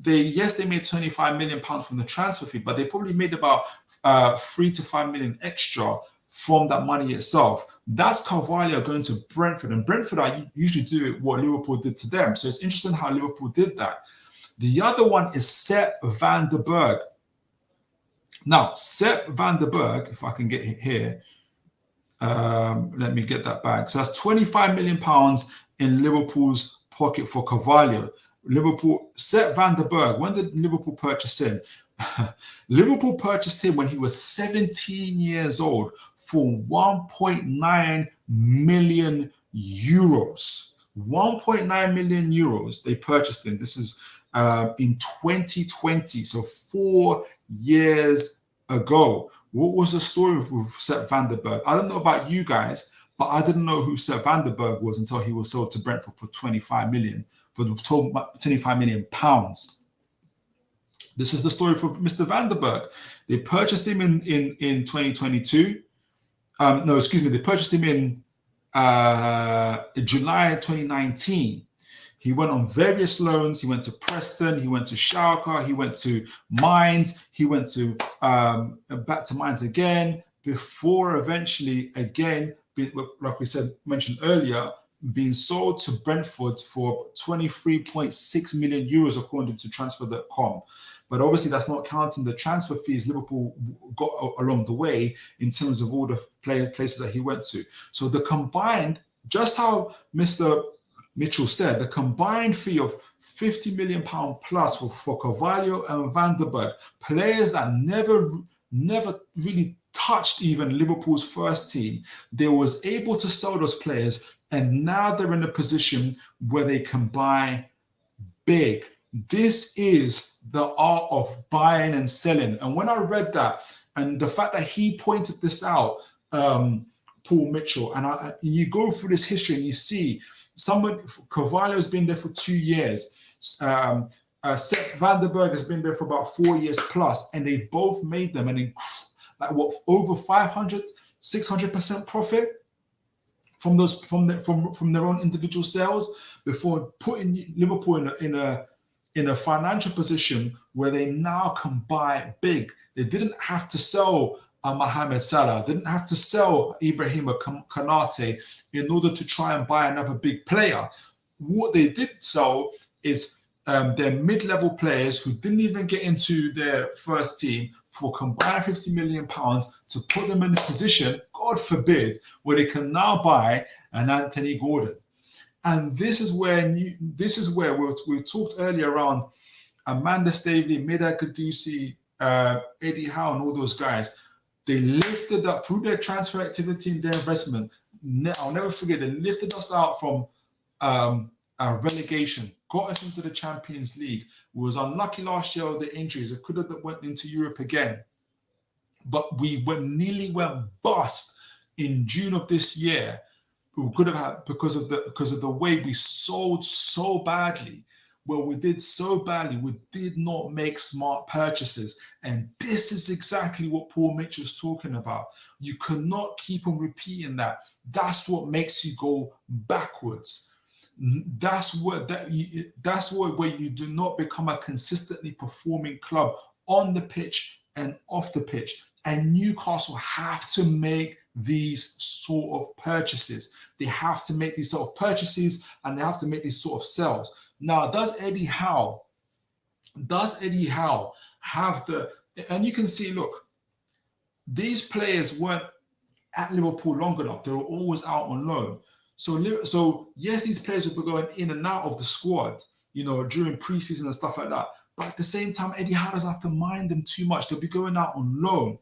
they made 25 million pounds from the transfer fee, but they probably made about 3 to 5 million extra from that money itself. That's Carvalho going to Brentford, and Brentford usually do what Liverpool did to them. So it's interesting how Liverpool did that. The other one is Sepp van der Berg. Now, Sepp van der Berg, if I can get it here, let me get that back. So that's 25 million pounds in Liverpool's pocket for Carvalho. Sepp van der Berg, when did Liverpool purchase him? Liverpool purchased him when he was 17 years old for 1.9 million euros. 1.9 million euros they purchased him. This is in 2020, so 4 years ago. What was the story with Sepp van der Berg? I don't know about you guys, But I didn't know who Sir Vandenberg was until he was sold to Brentford for 25 million, for 25 million pounds. This is the story for Mr. Vandenberg. They purchased him in 2022. They purchased him in July 2019. He went on various loans. He went to Preston. He went to Schalke. He went to Mainz. He went to back to Mainz again, before eventually again, like we mentioned earlier, being sold to Brentford for 23.6 million euros according to transfer.com. But obviously that's not counting the transfer fees Liverpool got along the way in terms of all the places that he went to. So the combined, just how Mr. Mitchell said, the combined fee of £50 million plus for Carvalho and Vandenberg, players that never really touched even Liverpool's first team, they was able to sell those players, and now they're in a position where they can buy big. This is the art of buying and selling. And when I read that, and the fact that he pointed this out, Paul Mitchell, and you go through this history and you see Carvalho has been there for 2 years. Sepp Vandenberg has been there for about 4 years plus, and they've both made them over 500-600% profit from their own individual sales, before putting Liverpool in a financial position where they now can buy big. They didn't have to sell Mohamed Salah, didn't have to sell Ibrahim Konate in order to try and buy another big player. What they did sell is their mid-level players who didn't even get into their first team for combined £50 million to put them in a position, God forbid, where they can now buy an Anthony Gordon. And this is where we talked earlier around Amanda Staveley, Mida Kadusi, Eddie Howe, and all those guys. They lifted up through their transfer activity and their investment. I'll never forget, they lifted us out from relegation, got us into the Champions League. We was unlucky last year with the injuries. It could have went into Europe again. But we nearly went bust in June of this year. We could have had because of the way we sold so badly. Well, we did so badly, we did not make smart purchases. And this is exactly what Paul Mitchell is talking about. You cannot keep on repeating that. That's what makes you go backwards. That's where you do not become a consistently performing club on the pitch and off the pitch. And Newcastle have to make these sort of purchases. They have to make these sort of purchases, and they have to make these sort of sales. Now, does Eddie Howe have the, and you can see, look, these players weren't at Liverpool long enough. They were always out on loan. So yes, these players will be going in and out of the squad, during preseason and stuff like that. But at the same time, Eddie Howe doesn't have to mind them too much. They'll be going out on loan.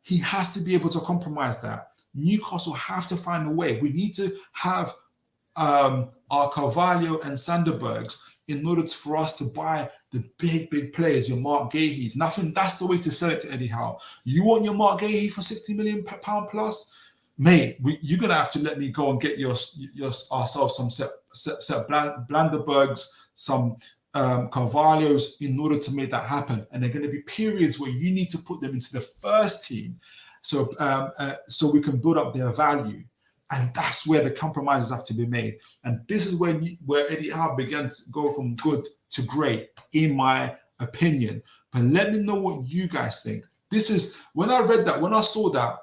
He has to be able to compromise that. Newcastle have to find a way. We need to have our Carvalho and Sanderbergs in order for us to buy the big players, your Mark Guehis. Nothing. That's the way to sell it to Eddie Howe. You want your Mark Guehi for £60 million plus? Mate, you're going to have to let me go and get ourselves some Sepp Vandenbergs, some Carvalhos in order to make that happen. And there are going to be periods where you need to put them into the first team so we can build up their value. And that's where the compromises have to be made. And this is where Eddie Howe began to go from good to great, in my opinion. But let me know what you guys think. This is, when I read that, when I saw that,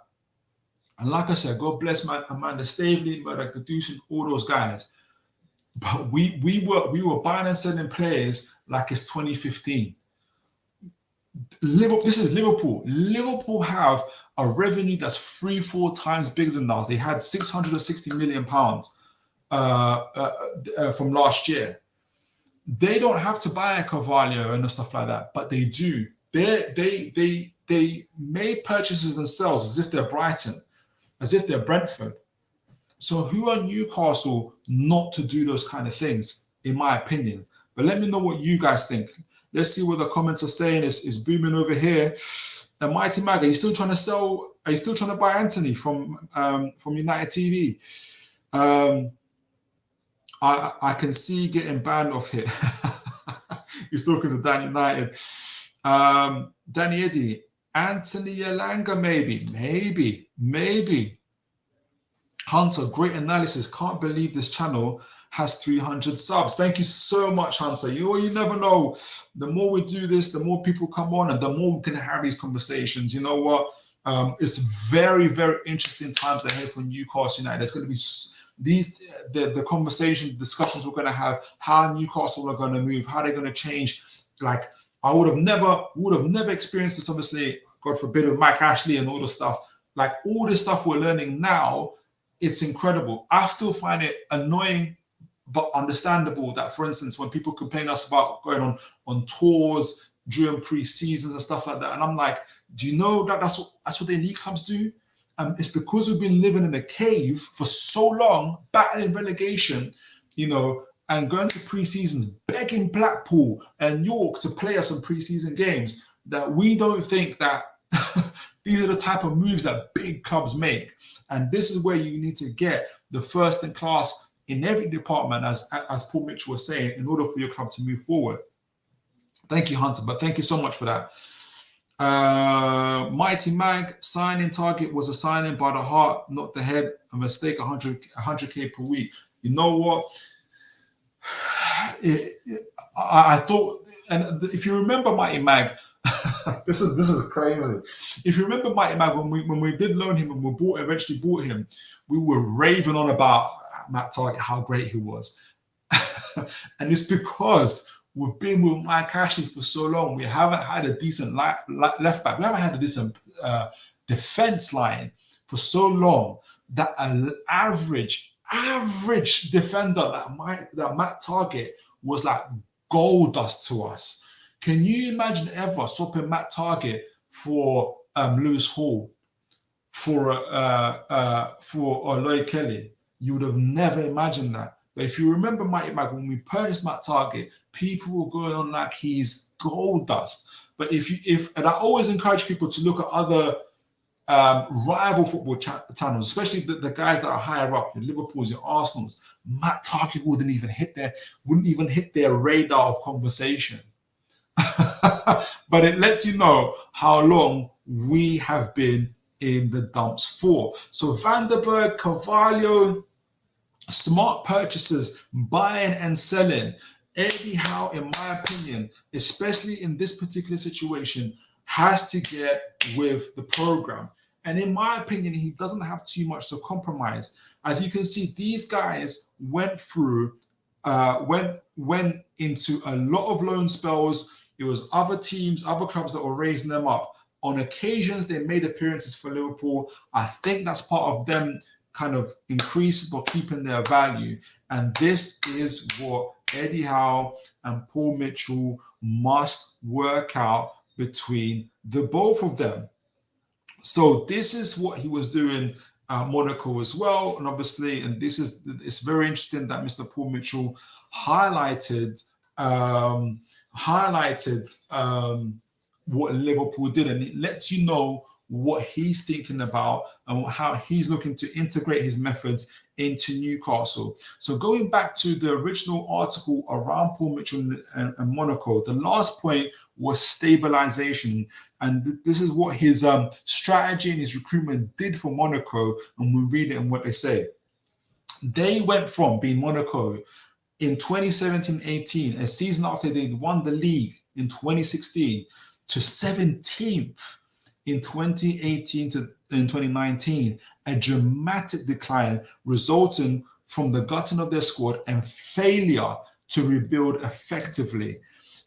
and like I said, God bless Amanda Staveley, Murdoch Gadusin, all those guys. But we were buying and selling players like it's 2015. This is Liverpool. Liverpool have a revenue that's 3-4 times bigger than ours. They had £660 million from last year. They don't have to buy a Carvalho and stuff like that, but they do. They made purchases themselves as if they're Brighton, as if they're Brentford. So who are Newcastle not to do those kind of things, in my opinion? But let me know what you guys think. Let's see what the comments are saying. Is booming over here. Mighty Mag, are you still trying to sell? Are you still trying to buy Anthony from United TV? I can see getting banned off here. He's talking to Dan United. Danny Eddy, Anthony Elanga, maybe. Hunter, great analysis. Can't believe this channel has 300 subs. Thank you so much, Hunter. You never know. The more we do this, the more people come on, and the more we can have these conversations. You know what? It's very, very interesting times ahead for Newcastle United. There's going to be the conversation, discussions we're going to have, how Newcastle are going to move, how they're going to change. Like, I would have never experienced this, obviously, God forbid, with Mike Ashley and all the stuff. Like, all this stuff we're learning now, it's incredible. I still find it annoying, but understandable that, for instance, when people complain to us about going on tours during pre-seasons and stuff like that, and I'm like, do you know that that's what the elite clubs do? It's because we've been living in a cave for so long, battling relegation, and going to pre-seasons, begging Blackpool and York to play us in pre-season games, that we don't think that these are the type of moves that big clubs make. And this is where you need to get the first in class in every department, as Paul Mitchell was saying, in order for your club to move forward. Thank you, Hunter, but thank you so much for that. Mighty Mag, signing target was a signing by the heart, not the head. A mistake, 100K per week. You know what? I thought, and if you remember Mighty Mag, this is crazy. If you remember Mighty Mag, when we did loan him and we eventually bought him, we were raving on about Matt Target, how great he was. And it's because we've been with Mike Ashley for so long. We haven't had a decent left back. We haven't had a decent defense line for so long that an average defender that Matt Target was like gold dust to us. Can you imagine ever swapping Matt Target for Lewis Hall, for Lloyd Kelly? You would have never imagined that. But if you remember Mighty Mag, when we purchased Matt Target, people were going on like he's gold dust. But and I always encourage people to look at other rival football channels, especially the guys that are higher up, your Liverpools, your Arsenals. Matt Target wouldn't even hit their radar of conversation. But it lets you know how long we have been in the dumps for. So Vandenberg, Carvalho, smart purchases, buying and selling. Eddie Howe, in my opinion, especially in this particular situation, has to get with the program. And in my opinion, he doesn't have too much to compromise. As you can see, these guys went into a lot of loan spells. It was other teams, other clubs that were raising them up. On occasions, they made appearances for Liverpool. I think that's part of them kind of increasing or keeping their value. And this is what Eddie Howe and Paul Mitchell must work out between the both of them. So this is what he was doing at Monaco as well. And obviously, and it's very interesting that Mr. Paul Mitchell highlighted what Liverpool did, and it lets you know what he's thinking about and how he's looking to integrate his methods into Newcastle. So going back to the original article around Paul Mitchell and Monaco, the last point was stabilization. And this is what his strategy and his recruitment did for Monaco. And we read it and what they say. They went from being Monaco in 2017-18, a season after they won the league in 2016, to 17th in 2018 to in 2019, a dramatic decline resulting from the gutting of their squad and failure to rebuild effectively.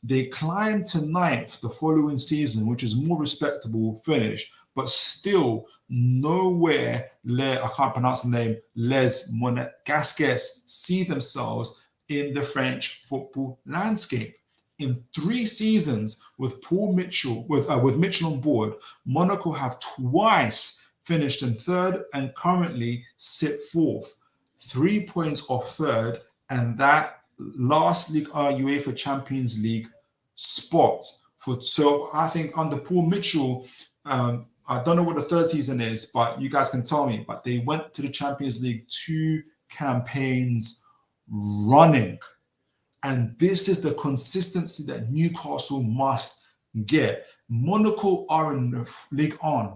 They climbed to 9th the following season, which is more respectable finish, but still nowhere, I can't pronounce the name, Les Monégasques see themselves in the French football landscape. In 3 seasons with Paul Mitchell, with Mitchell on board, Monaco have twice finished in 3rd and currently sit 4th, 3 points off 3rd, and that last Ligue 1 UEFA Champions League spot. So I think under Paul Mitchell, I don't know what the third season is, but you guys can tell me. But they went to the Champions League 2 campaigns running. And this is the consistency that Newcastle must get. Monaco are in the Ligue 1.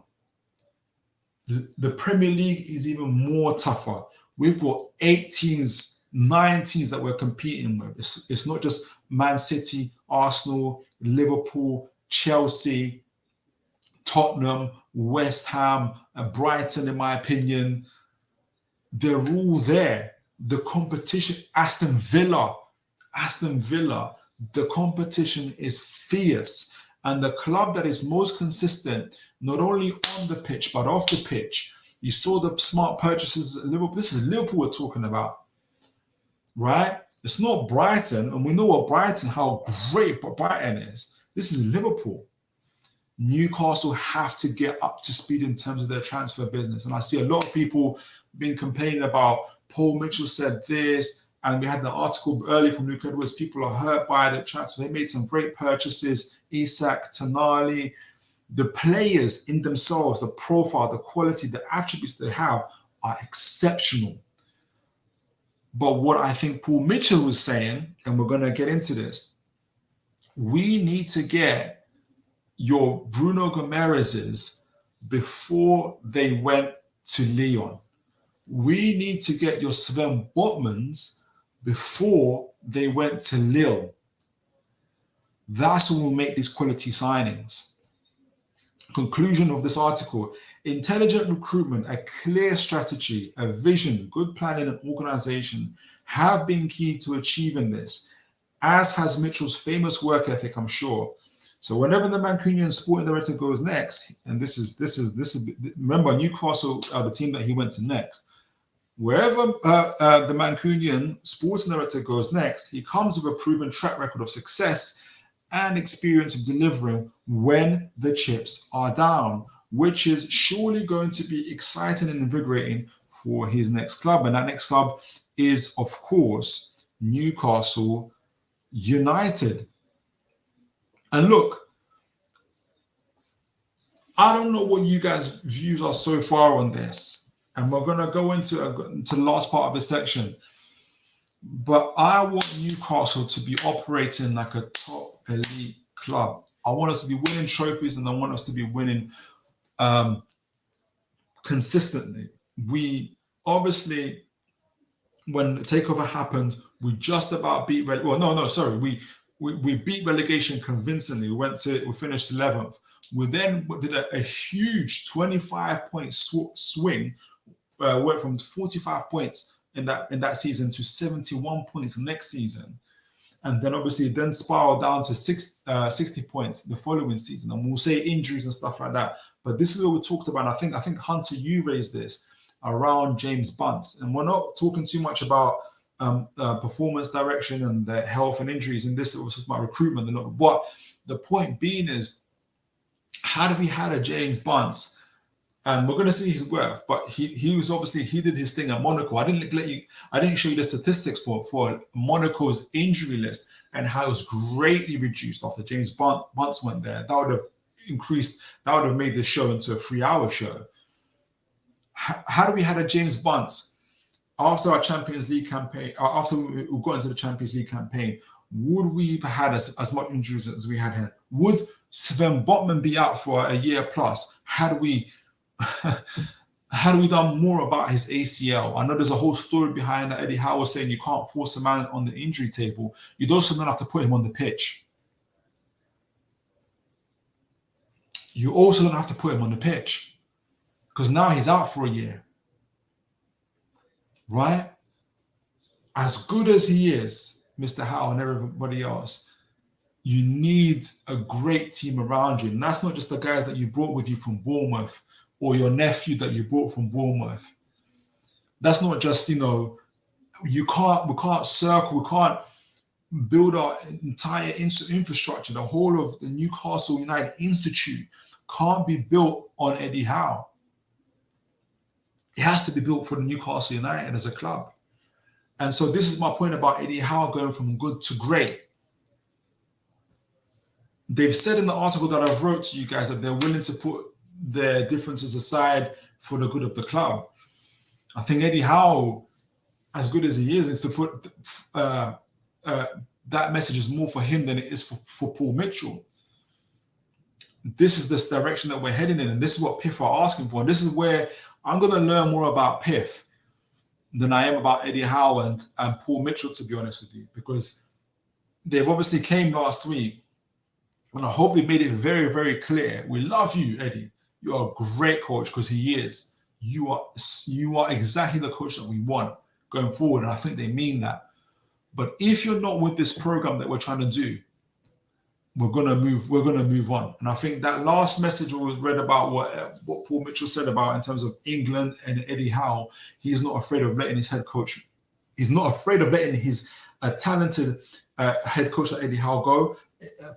The Premier League is even more tougher. We've got 8 teams, 9 teams that we're competing with. It's not just Man City, Arsenal, Liverpool, Chelsea, Tottenham, West Ham, and Brighton, in my opinion. They're all there. The competition, Aston Villa, the competition is fierce. And the club that is most consistent, not only on the pitch, but off the pitch. You saw the smart purchases at Liverpool. This is Liverpool we're talking about, right? It's not Brighton. And we know what Brighton, how great Brighton is. This is Liverpool. Newcastle have to get up to speed in terms of their transfer business. And I see a lot of people been complaining about Paul Mitchell said this, and we had the article earlier from Luke Edwards. People are hurt by the transfer. They made some great purchases. Isak, Tonali, the players in themselves, the profile, the quality, the attributes they have are exceptional. But what I think Paul Mitchell was saying, and we're going to get into this, we need to get your Bruno Gomeres's before they went to Lyon. We need to get your Sven Botmans before they went to Lille. That's when we'll make these quality signings. Conclusion of this article: intelligent recruitment, a clear strategy, a vision, good planning and organization have been key to achieving this, as has Mitchell's famous work ethic, I'm sure. So whenever the Mancunian sporting director goes next, and this is remember, Newcastle are the team that he went to next. Wherever the Mancunian sporting director goes next, he comes with a proven track record of success and experience of delivering when the chips are down, which is surely going to be exciting and invigorating for his next club. And that next club is, of course, Newcastle United. And look, I don't know what you guys' views are so far on this. And we're going to go into the last part of the section. But I want Newcastle to be operating like a top elite club. I want us to be winning trophies, and I want us to be winning consistently. We obviously, when the takeover happened, we just about beat we beat relegation convincingly. We finished 11th. We then did a huge 25-point swing. Went from 45 points in that season to 71 points next season, and then obviously spiraled down to 60 points the following season. And we'll say injuries and stuff like that. But this is what we talked about. I think Hunter, you raised this around James Bunce, and we're not talking too much about performance direction and the health and injuries. And this was about recruitment. And what the point being is, had we had a James Bunce, and we're going to see his worth, but he was obviously, he did his thing at Monaco. I didn't show you the statistics for Monaco's injury list and how it was greatly reduced after James Bunce went there. That would have made the show into a 3-hour show. Had we had a James Bunce after our Champions League campaign, after we got into the Champions League campaign, would we have had as much injuries as we had here? Would Sven Botman be out for a year plus? Had we done more about his ACL? I know there's a whole story behind that. Eddie Howe was saying you can't force a man on the injury table. You'd also not have to put him on the pitch. You also don't have to put him on the pitch because now he's out for a year. Right? As good as he is, Mr. Howe and everybody else, you need a great team around you. And that's not just the guys that you brought with you from Bournemouth or your nephew that you brought from Bournemouth. That's not just, we can't build our entire infrastructure. The whole of the Newcastle United Institute can't be built on Eddie Howe. It has to be built for the Newcastle United as a club. And so this is my point about Eddie Howe going from good to great. They've said in the article that I've wrote to you guys that they're willing to put their differences aside for the good of the club. I think Eddie Howe, as good as he is to put that message is more for him than it is for Paul Mitchell. This is this direction that we're heading in, and this is what PIF are asking for. And this is where I'm going to learn more about PIF than I am about Eddie Howe and Paul Mitchell, to be honest with you, because they've obviously came last week, and I hope they made it very, very clear. We love you, Eddie. You're a great coach, because he is. You are exactly the coach that we want going forward, and I think they mean that. But if you're not with this program that we're trying to do, we're gonna move on. And I think that last message we read about what Paul Mitchell said about in terms of England and Eddie Howe, he's not afraid of letting his head coach. He's not afraid of letting his talented head coach like Eddie Howe go.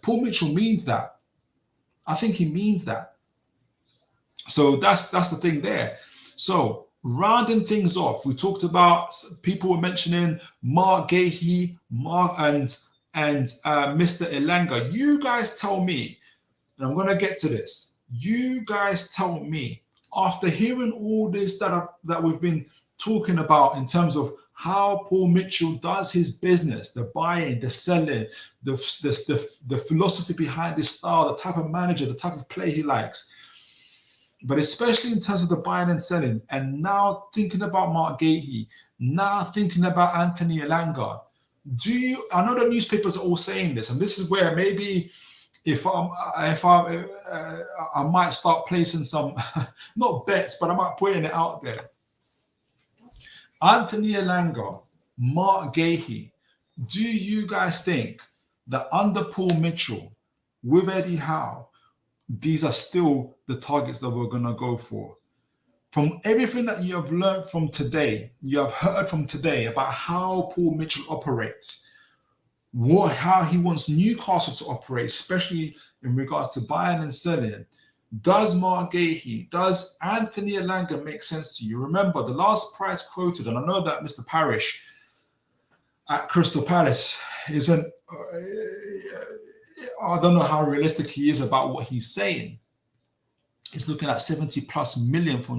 Paul Mitchell means that. I think he means that. So that's the thing there. So rounding things off, we talked about, people were mentioning Mark Guehi, and Mr. Elanga. You guys tell me, and I'm going to get to this. You guys tell me, after hearing all this that we've been talking about in terms of how Paul Mitchell does his business, the buying, the selling, the philosophy behind his style, the type of manager, the type of play he likes, but especially in terms of the buying and selling, and now thinking about Mark Guehi, now thinking about Anthony Elanga, I know the newspapers are all saying this, and this is where maybe I might start placing some, not bets, but I might putting it out there. Anthony Elanga, Mark Guehi, do you guys think that under Paul Mitchell, with Eddie Howe, these are still the targets that we're going to go for? From everything that you have learned from today, you have heard from today about how Paul Mitchell operates, how he wants Newcastle to operate, especially in regards to buying and selling. Does Mark Guehi, does Anthony Elanga make sense to you? Remember, the last price quoted, and I know that Mr. Parrish at Crystal Palace isn't, I don't know how realistic he is about what he's saying. He's looking at 70+ million for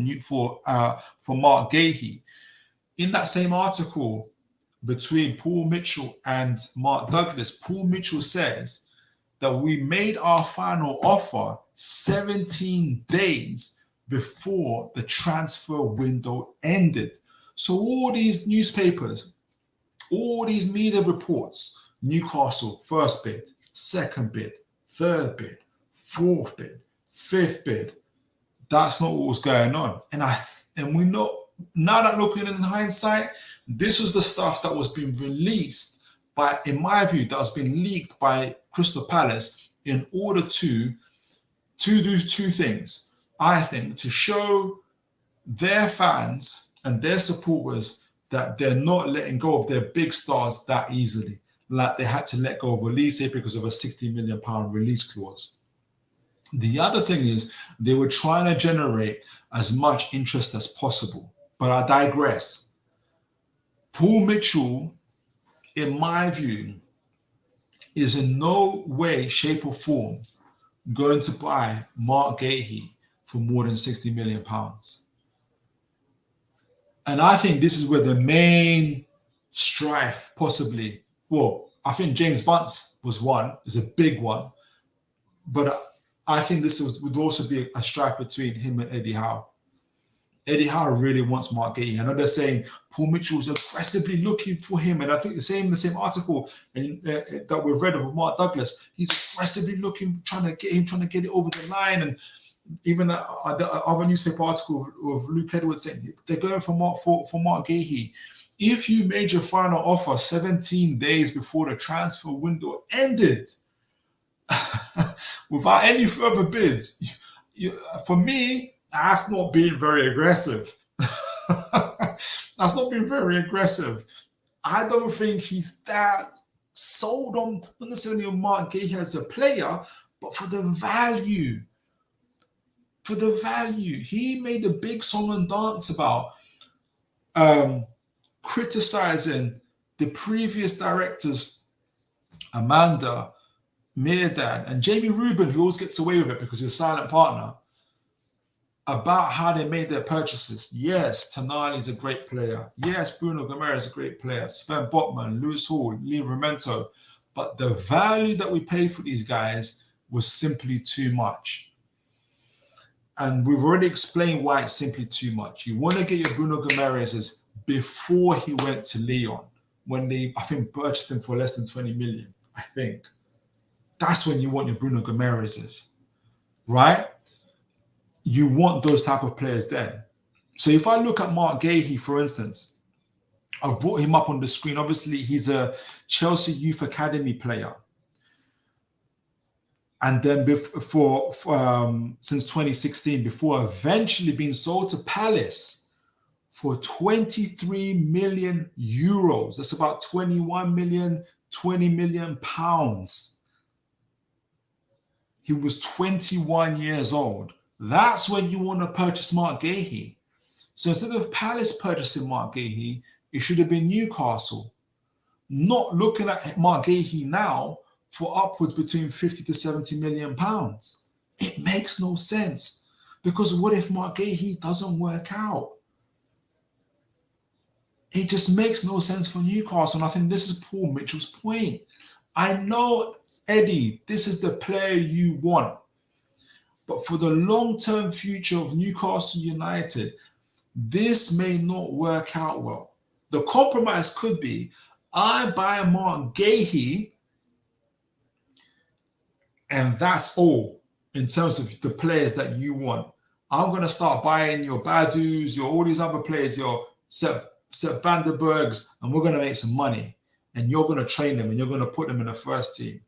Mark Guehi. In that same article between Paul Mitchell and Mark Douglas, Paul Mitchell says that we made our final offer 17 days before the transfer window ended. So all these newspapers, all these media reports, Newcastle first bid, second bid, third bid, fourth bid, fifth bid, that's not what was going on. And we know, now that looking in hindsight, this was the stuff that was being released by, in my view, that has been leaked by Crystal Palace in order to do two things. I think to show their fans and their supporters that they're not letting go of their big stars that easily, like they had to let go of Olise because of a £60 million release clause. The other thing is they were trying to generate as much interest as possible. But I digress. Paul Mitchell, in my view, is in no way, shape or form going to buy Mark Guehi for more than £60 million. And I think this is where the main strife possibly, well, I think James Bunce was one, is a big one, but I think this would also be a strife between him and Eddie Howe. Eddie Howe really wants Mark Guehi. I know they're saying Paul Mitchell's aggressively looking for him, and I think the same article that we've read of Mark Douglas, he's aggressively looking, trying to get it over the line. And even the other newspaper article of Luke Edwards saying they're going for Mark Guehi. If you made your final offer 17 days before the transfer window ended, without any further bids, for me, that's not being very aggressive. That's not being very aggressive. I don't think he's that sold on, not necessarily on Mark Guehi as a player, but for the value. For the value. He made a big song and dance about criticizing the previous directors, Amanda, Meerdad, and Jamie Rubin, who always gets away with it because he's a silent partner. about how they made their purchases. Yes, Tonali is a great player. Yes, Bruno Guimaraes is a great player. Sven Botman, Lewis Hall, Lee Romento. But the value that we paid for these guys was simply too much. And we've already explained why it's simply too much. You want to get your Bruno Guimaraes before he went to Lyon, when they, I think, purchased him for less than 20 million, I think. That's when you want your Bruno Guimaraes, right? You want those type of players then. So if I look at Mark Guehi, for instance, I've brought him up on the screen. Obviously, he's a Chelsea Youth Academy player. And then before, since 2016, before eventually being sold to Palace for 23 million euros. That's about 21 million, 20 million pounds. He was 21 years old. That's when you want to purchase Mark Guehi. So instead of Palace purchasing Mark Guehi, it should have been Newcastle. Not looking at Mark Guehi now for upwards between 50 to 70 million pounds. It makes no sense. Because what if Mark Guehi doesn't work out? It just makes no sense for Newcastle. And I think this is Paul Mitchell's point. I know, Eddie, this is the player you want. But for the long-term future of Newcastle United, this may not work out well. The compromise could be, I buy Mark Guehi, and that's all in terms of the players that you want. I'm going to start buying your Badus, your all these other players, your Sepp Vandenbergs, and we're going to make some money. And you're going to train them, and you're going to put them in the first team.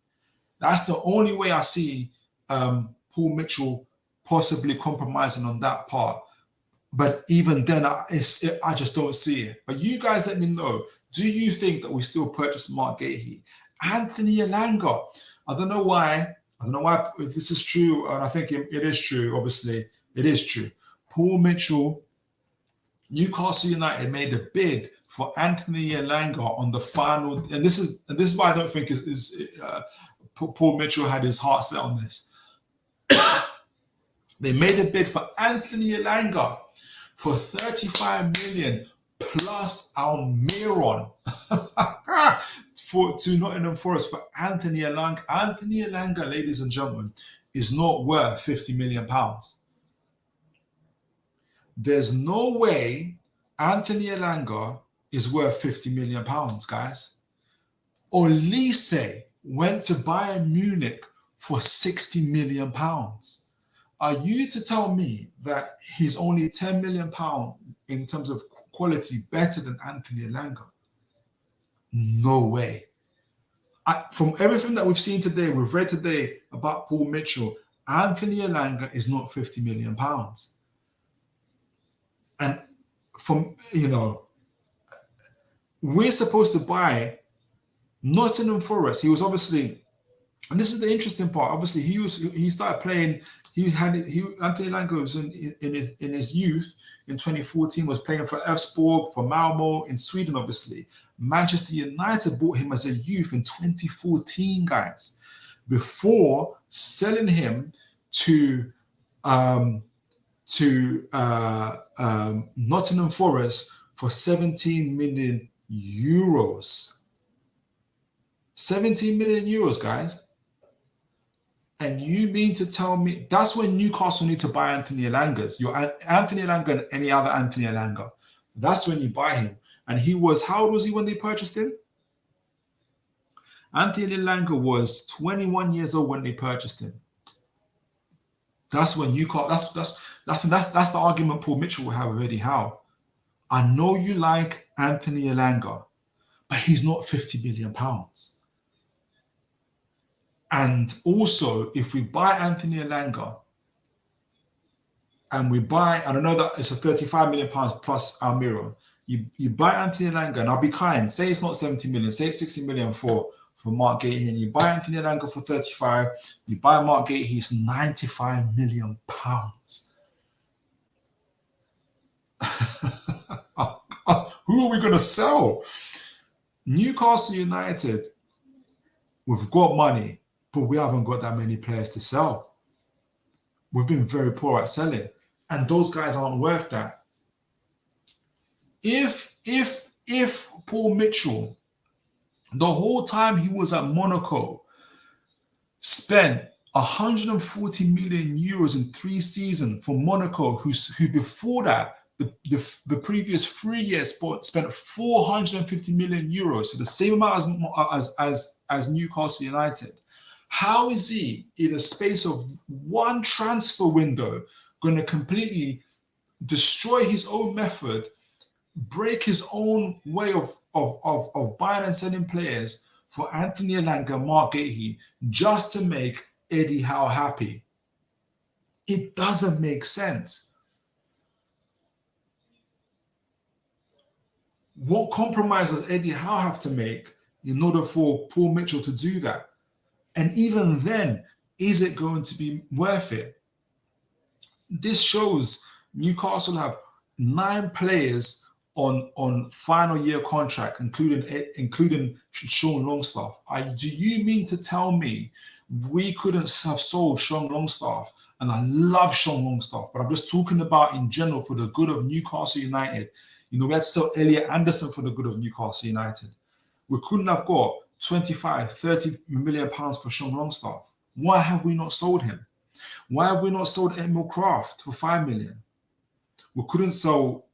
That's the only way I see Paul Mitchell possibly compromising on that part. But even then, I just don't see it. But you guys let me know. Do you think that we still purchase Mark Guehi? Anthony Elanga. I don't know why. I don't know why if this is true. And I think it is true. Obviously, it is true. Paul Mitchell, Newcastle United made a bid for Anthony Elanga on the final. And this is why I don't think Paul Mitchell had his heart set on this. They made a bid for Anthony Elanga for 35 million plus Almiron to Nottingham Forest for Anthony Elanga. Anthony Elanga, ladies and gentlemen, is not worth 50 million pounds. There's no way Anthony Elanga is worth 50 million pounds, guys. Olise went to Bayern Munich for 60 million pounds. Are you to tell me that he's only 10 million pounds in terms of quality better than Anthony Elanga? No way. From everything that we've seen today, we've read today about Paul Mitchell, Anthony Elanga is not 50 million pounds. And from, we're supposed to buy Nottingham Forest. He was obviously, and this is the interesting part, obviously he started playing. Anthony Elanga was in his youth in 2014, was playing for Elfsborg, for Malmo in Sweden, obviously. Manchester United bought him as a youth in 2014, guys, before selling him to Nottingham Forest for 17 million euros. 17 million euros, guys. And you mean to tell me that's when Newcastle need to buy Anthony Elanga's? Your Anthony Elanga and any other Anthony Elanga. That's when you buy him. And he was, how old was he when they purchased him? Anthony Elanga was 21 years old when they purchased him. That's when Newcastle. That's the argument Paul Mitchell will have with Eddie Howe. I know you like Anthony Elanga, but he's not 50 million pounds. And also, if we buy Anthony Elanga and we buy, and I know that it's a 35 million pounds plus Almiron, you buy Anthony Elanga, and I'll be kind, say it's not 70 million, say it's 60 million for Mark Guehi, and you buy Anthony Elanga for 35, you buy Mark Guehi, it's 95 million pounds. Who are we going to sell? Newcastle United, we've got money, but we haven't got that many players to sell. We've been very poor at selling. and those guys aren't worth that. If Paul Mitchell, the whole time he was at Monaco, spent 140 million euros in 3 seasons for Monaco, who before that, the previous 3 years spent 450 million euros, so the same amount as Newcastle United. How is he, in a space of one transfer window, going to completely destroy his own method, break his own way of buying and selling players for Anthony Elanga, Mark Guehi, just to make Eddie Howe happy? It doesn't make sense. What compromise does Eddie Howe have to make in order for Paul Mitchell to do that? And even then, is it going to be worth it? This shows Newcastle have 9 players on final year contract, including Sean Longstaff. Do you mean to tell me we couldn't have sold Sean Longstaff? And I love Sean Longstaff, but I'm just talking about in general for the good of Newcastle United. You know, we had to sell Elliot Anderson for the good of Newcastle United. We couldn't have got 25, 30 million pounds for Sean Longstaff. Why have we not sold him? Why have we not sold Emil Kraft for 5 million? We couldn't sell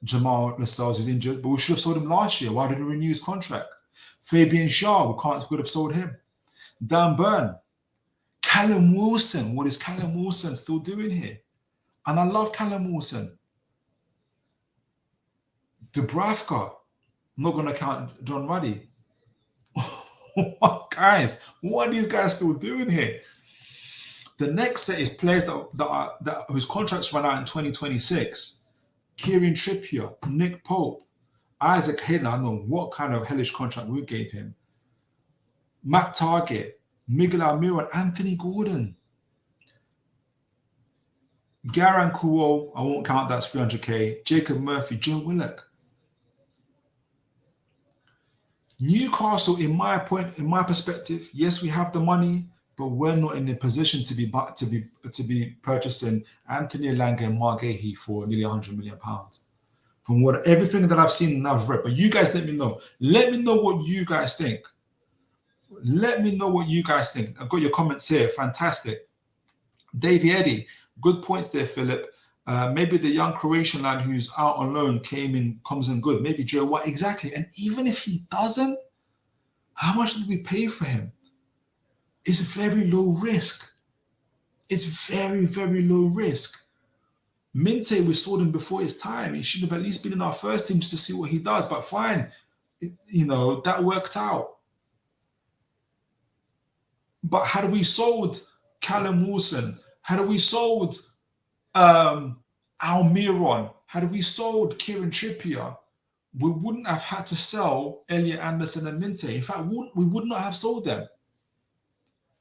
Jamal Lascelles, is injured, but we should have sold him last year. Why didn't we renew his contract? Fabian Shaw, we could have sold him. Dan Burn. Callum Wilson, what is Callum Wilson still doing here? And I love Callum Wilson. Dubravka, I'm not going to count John Ruddy. Guys, what are these guys still doing here? The next set is players that whose contracts run out in 2026. Kieran Trippier, Nick Pope, Isaac Hayden. I don't know what kind of hellish contract we gave him. Matt Target, Miguel Almiron, and Anthony Gordon. Garan Kuo, I won't count, that's 300k. Jacob Murphy, Joe Willock. Newcastle, in my perspective, yes, we have the money, but we're not in a position to be purchasing Anthony Elanga and Mark Guehi for nearly £100 million. From everything that I've seen and I've read. But you guys let me know. Let me know what you guys think. Let me know what you guys think. I've got your comments here. Fantastic. Davey Eddie, good points there, Philip. Maybe the young Croatian lad who's out on loan comes in good. Maybe Joe White. Exactly. And even if he doesn't, how much did we pay for him? It's very low risk. It's very, very low risk. Minte, we sold him before his time. He should have at least been in our first team just to see what he does. But fine, you know, that worked out. But had we sold Callum Wilson, had we sold Almiron, had we sold Kieran Trippier, we wouldn't have had to sell Elliot Anderson and Minte. In fact, we would not have sold them.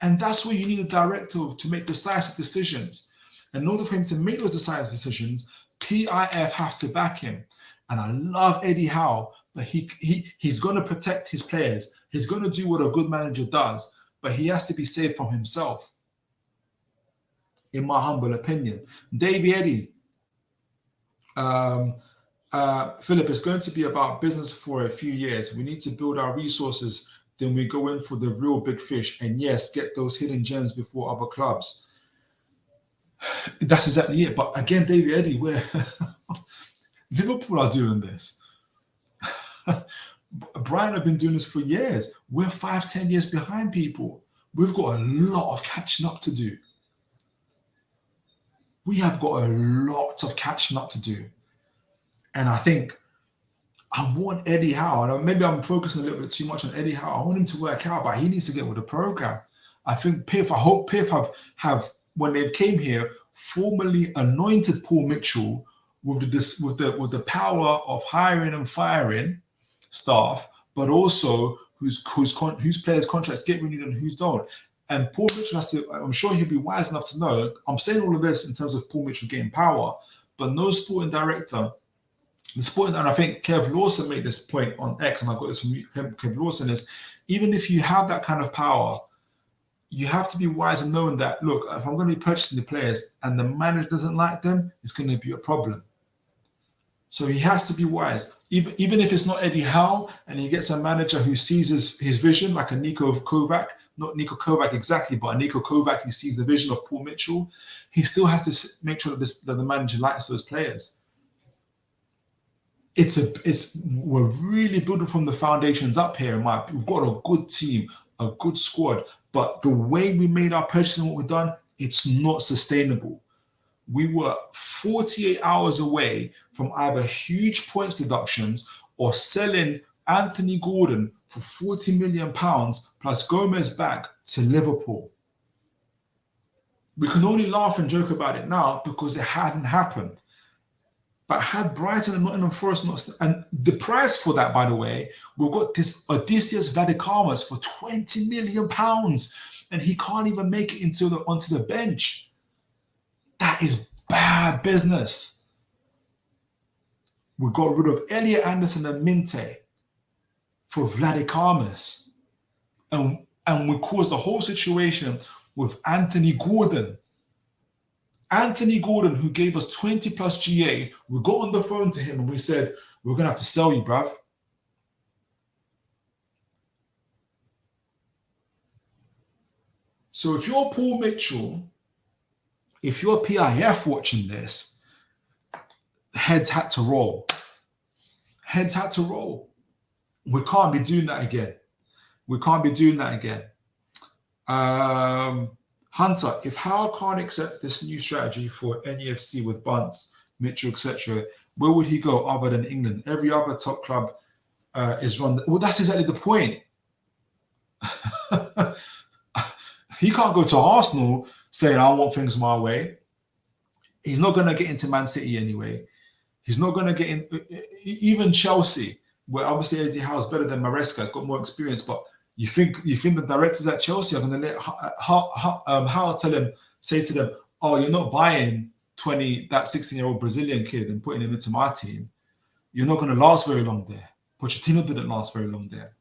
And that's where you need a director to make decisive decisions. In order for him to make those decisive decisions, PIF have to back him. And I love Eddie Howe, but he's going to protect his players. He's going to do what a good manager does, but he has to be saved from himself, in my humble opinion. Davey Eddie, Philip, it's going to be about business for a few years. We need to build our resources. Then we go in for the real big fish. And yes, get those hidden gems before other clubs. That's exactly it. But again, Davey Eddie, where Liverpool are doing this. Brian have been doing this for years. We're 5-10 years behind people. We've got a lot of catching up to do. We have got a lot of catching up to do. And I think I want Eddie Howe, and maybe I'm focusing a little bit too much on Eddie Howe. I want him to work out, but he needs to get with the program. I think I hope PIF have when they came here, formally anointed Paul Mitchell with the power of hiring and firing staff, but also whose players' contracts get renewed and whose don't. And Paul Mitchell has to, I'm sure he'll be wise enough to know, I'm saying all of this in terms of Paul Mitchell getting power, but no sporting director, and I think Kev Lawson made this point on X, and I got this from him, Kev Lawson, is even if you have that kind of power, you have to be wise in knowing that, look, if I'm going to be purchasing the players and the manager doesn't like them, it's going to be a problem. So he has to be wise. Even if it's not Eddie Howe and he gets a manager who sees his vision, like a Niko Kovac, not Niko Kovac exactly, but a Niko Kovac who sees the vision of Paul Mitchell, he still has to make sure that the manager likes those players. We're really building from the foundations up here. We've got a good team, a good squad, but the way we made our purchasing, what we've done, it's not sustainable. We were 48 hours away from either huge points deductions or selling Anthony Gordon for £40 million plus Gomez back to Liverpool. We can only laugh and joke about it now because it hadn't happened. But had Brighton and Nottingham Forest not, and the price for that, by the way, we've got this Odysseus Vladikamas for £20 million, and he can't even make it onto the bench. That is bad business. We got rid of Elliot Anderson and Minte for Vladikamas, and we caused the whole situation with Anthony Gordon. Anthony Gordon, who gave us 20 plus GA, we got on the phone to him and we said, we're going to have to sell you, bruv. So if you're Paul Mitchell, if you're PIF watching this, heads had to roll. Heads had to roll. We can't be doing that again. We can't be doing that again. Hunter, if Howe can't accept this new strategy for NUFC with Bunce, Mitchell, etc., where would he go other than England? Every other top club is run. Well, that's exactly the point. He can't go to Arsenal saying, I want things my way. He's not going to get into Man City anyway. He's not going to get in. Even Chelsea, where obviously Eddie Howe's better than Maresca, has got more experience, but you think the directors at Chelsea are going to let Howe say to them, oh, you're not buying that 16-year-old Brazilian kid and putting him into my team. You're not going to last very long there. Pochettino didn't last very long there.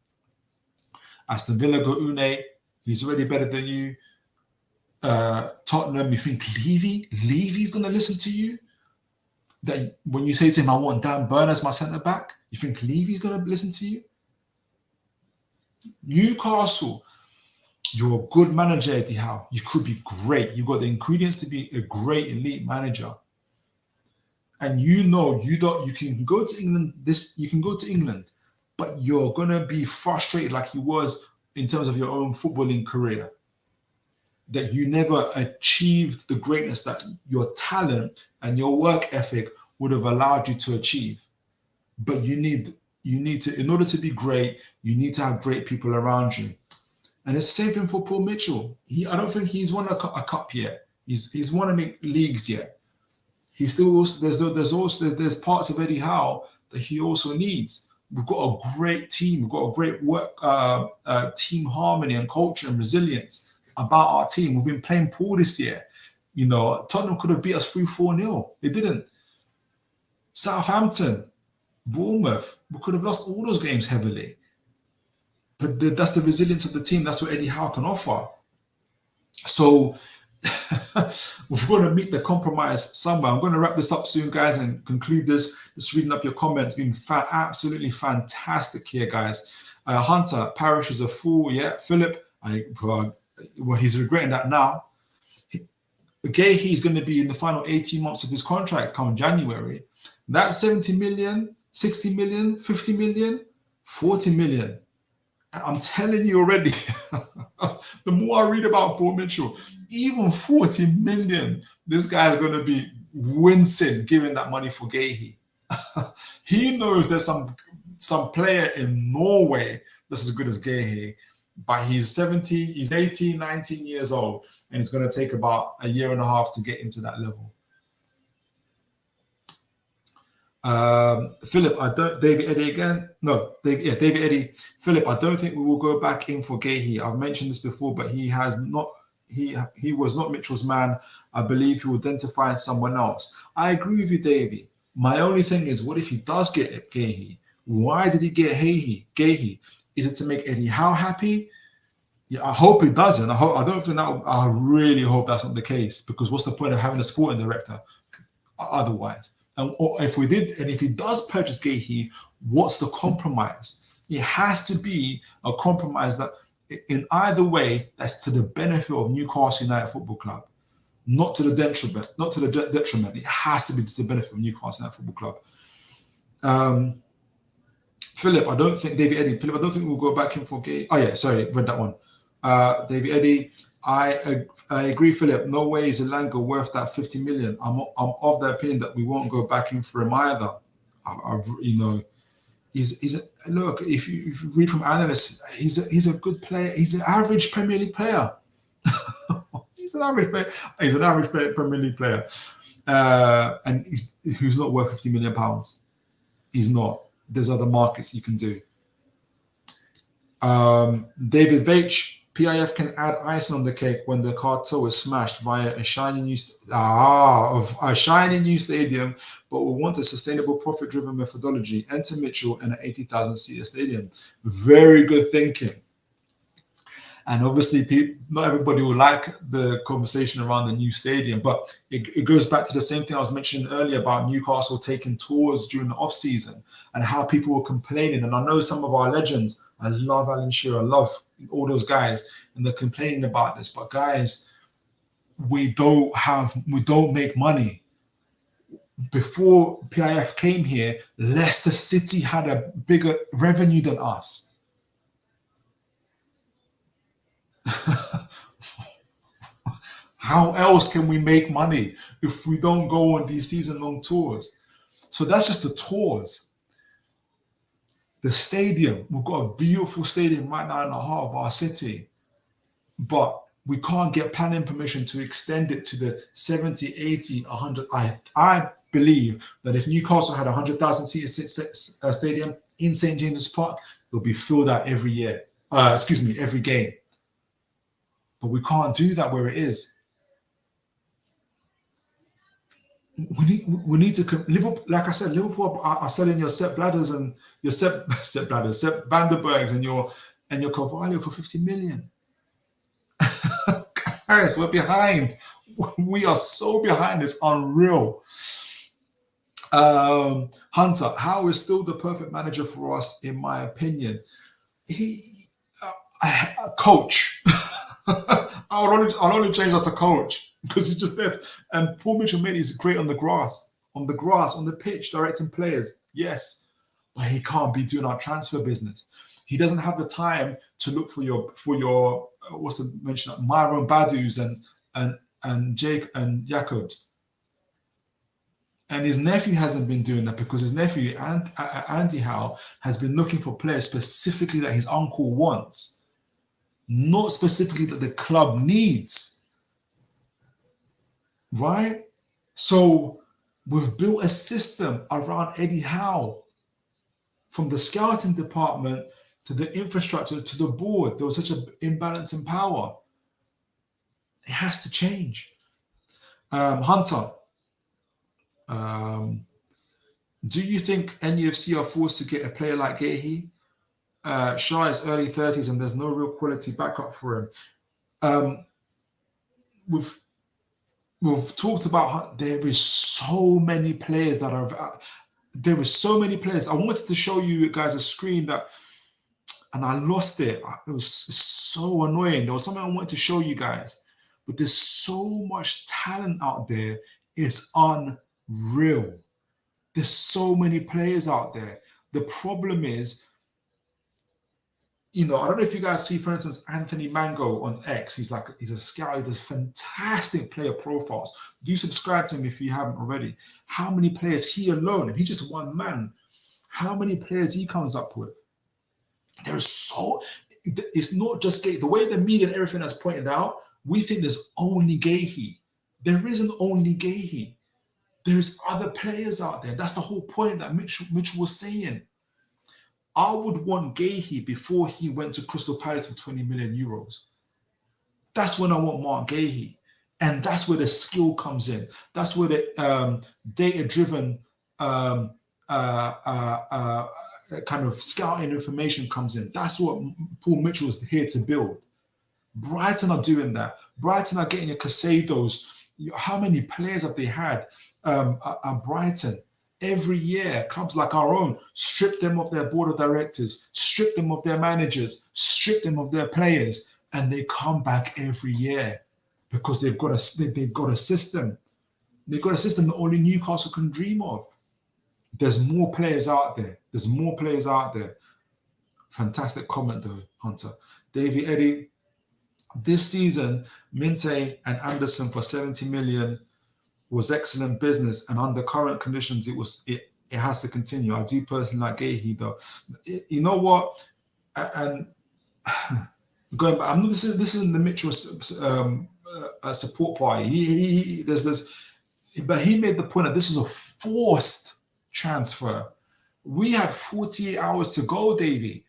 Aston Villa got Une. He's already better than you. Tottenham, you think Levy's going to listen to you? That when you say to him, I want Dan Burn as my centre-back, you think Levy's going to listen to you? Newcastle, you're a good manager, Eddie Howe. You could be great. You've got the ingredients to be a great elite manager. And you can go to England. You can go to England, but you're gonna be frustrated like you was in terms of your own footballing career. That you never achieved the greatness that your talent and your work ethic would have allowed you to achieve. But you need to, in order to be great, you need to have great people around you. And it's the same thing for Paul Mitchell. I don't think he's won a cup yet. He's won any leagues yet. He still also there's parts of Eddie Howe that he also needs. We've got a great team. We've got a great work team harmony and culture and resilience about our team. We've been playing poor this year. You know, Tottenham could have beat us 3-4-0. They didn't. Southampton, Bournemouth, we could have lost all those games heavily. But that's the resilience of the team. That's what Eddie Howe can offer. So we've got to meet the compromise somewhere. I'm going to wrap this up soon, guys, and conclude this. Just reading up your comments. Been absolutely fantastic here, guys. Hunter, Parish is a fool. Yeah, Philip, he's regretting that now. Guehi is going to be in the final 18 months of his contract come January. That's 70 million, 60 million, 50 million, 40 million. I'm telling you already, the more I read about Paul Mitchell, even 40 million, this guy is going to be wincing giving that money for Guehi. He knows there's some player in Norway that's as good as Guehi, but he's 18, 19 years old, and it's going to take about a year and a half to get him to that level. Philip, David Eddy again. No, David Eddy. Philip, I don't think we will go back in for Guehi. I've mentioned this before, but he was not Mitchell's man. I believe he will identify someone else. I agree with you, Davey. My only thing is, what if he does get Guehi? Why did he get Guehi? Is it to make Eddie Howe happy? Yeah, I hope it doesn't. I don't think that. I really hope that's not the case, because what's the point of having a sporting director otherwise? And or if we did, and if he does purchase Guehi, what's the compromise? It has to be a compromise that, in either way, that's to the benefit of Newcastle United Football Club, not to the detriment. Not to the detriment. It has to be to the benefit of Newcastle United Football Club. Philip, I don't think David Eddy. Philip, I don't think we'll go back in for Guehi. Oh yeah, sorry, read that one. David Eddy, I agree, Philip. No way is Elanga worth that 50 million. I'm of the opinion that we won't go back in for him either. Look. If you read from analysts, he's a good player. He's an average Premier League player. He's an average player. He's an average Premier League player, and who's not worth 50 million pounds. He's not. There's other markets you can do. David Veitch. PIF can add icing on the cake when the cartel is smashed via a shiny new stadium, but we want a sustainable, profit-driven methodology. Enter Mitchell in an 80,000-seater stadium. Very good thinking. And obviously, not everybody will like the conversation around the new stadium, but it goes back to the same thing I was mentioning earlier about Newcastle taking tours during the off-season and how people were complaining. And I know some of our legends, I love Alan Shearer, I love all those guys, and they're complaining about this. But guys, we don't make money. Before PIF came here, Leicester City had a bigger revenue than us. How else can we make money if we don't go on these season-long tours? So that's just the tours. The stadium, we've got a beautiful stadium right now in the heart of our city, but we can't get planning permission to extend it to the 70, 80, 100. I believe that if Newcastle had a 100,000 seat stadium in St. James's Park, it'll be filled out every year. Every game. But we can't do that where it is. We need to Liverpool. Like I said, Liverpool are selling your Sepp Blatters and your Sepp Vandenbergs and your Carvalho for 50 million. Guys, we're behind. We are so behind. It's unreal. Hunter, Howe is still the perfect manager for us, in my opinion. Coach. I'll only change that to coach, because he's just there. And Paul Mitchell is great on the grass, on the pitch, directing players. Yes, but he can't be doing our transfer business. He doesn't have the time to look for your what's the mention of Myron Badus and Jake and Jacobs. And his nephew hasn't been doing that, because his nephew Andy Howe has been looking for players specifically that his uncle wants, not specifically that the club needs. Right? So we've built a system around Eddie Howe, from the scouting department to the infrastructure to the board. There was such an imbalance in power. It has to change. Hunter, do you think NUFC are forced to get a player like Guehi? Shah is early 30s and there's no real quality backup for him. We've talked about how there is so many players that are. There is so many players. I wanted to show you guys a screen and I lost it. It was so annoying. There was something I wanted to show you guys, but there's so much talent out there. It's unreal. There's so many players out there. The problem is, I don't know if you guys see, for instance, Anthony Mango on X. He's a scout. He does fantastic player profiles. Do subscribe to him if you haven't already. How many players he alone, and he's just one man, how many players he comes up with? It's not just Guehi. The way the media and everything has pointed out, we think there's only Guehi. There isn't only Guehi. There's other players out there. That's the whole point that Mitchell was saying. I would want Guehi before he went to Crystal Palace for 20 million euros. That's when I want Mark Guehi. And that's where the skill comes in. That's where the data-driven kind of scouting information comes in. That's what Paul Mitchell is here to build. Brighton are doing that. Brighton are getting your Casados. How many players have they had at Brighton? Every year, clubs like our own strip them of their board of directors, strip them of their managers, strip them of their players, and they come back every year because they've got a system. They've got a system that only Newcastle can dream of. There's more players out there. There's more players out there. Fantastic comment though, Hunter. Davey Eddie, this season, Minte and Anderson for 70 million was excellent business, and under current conditions, it has to continue. I do personally like Guehi though. You know what? And going back, this isn't the Mitchell support party. But he made the point that this is a forced transfer. We had 48 hours to go, Davey.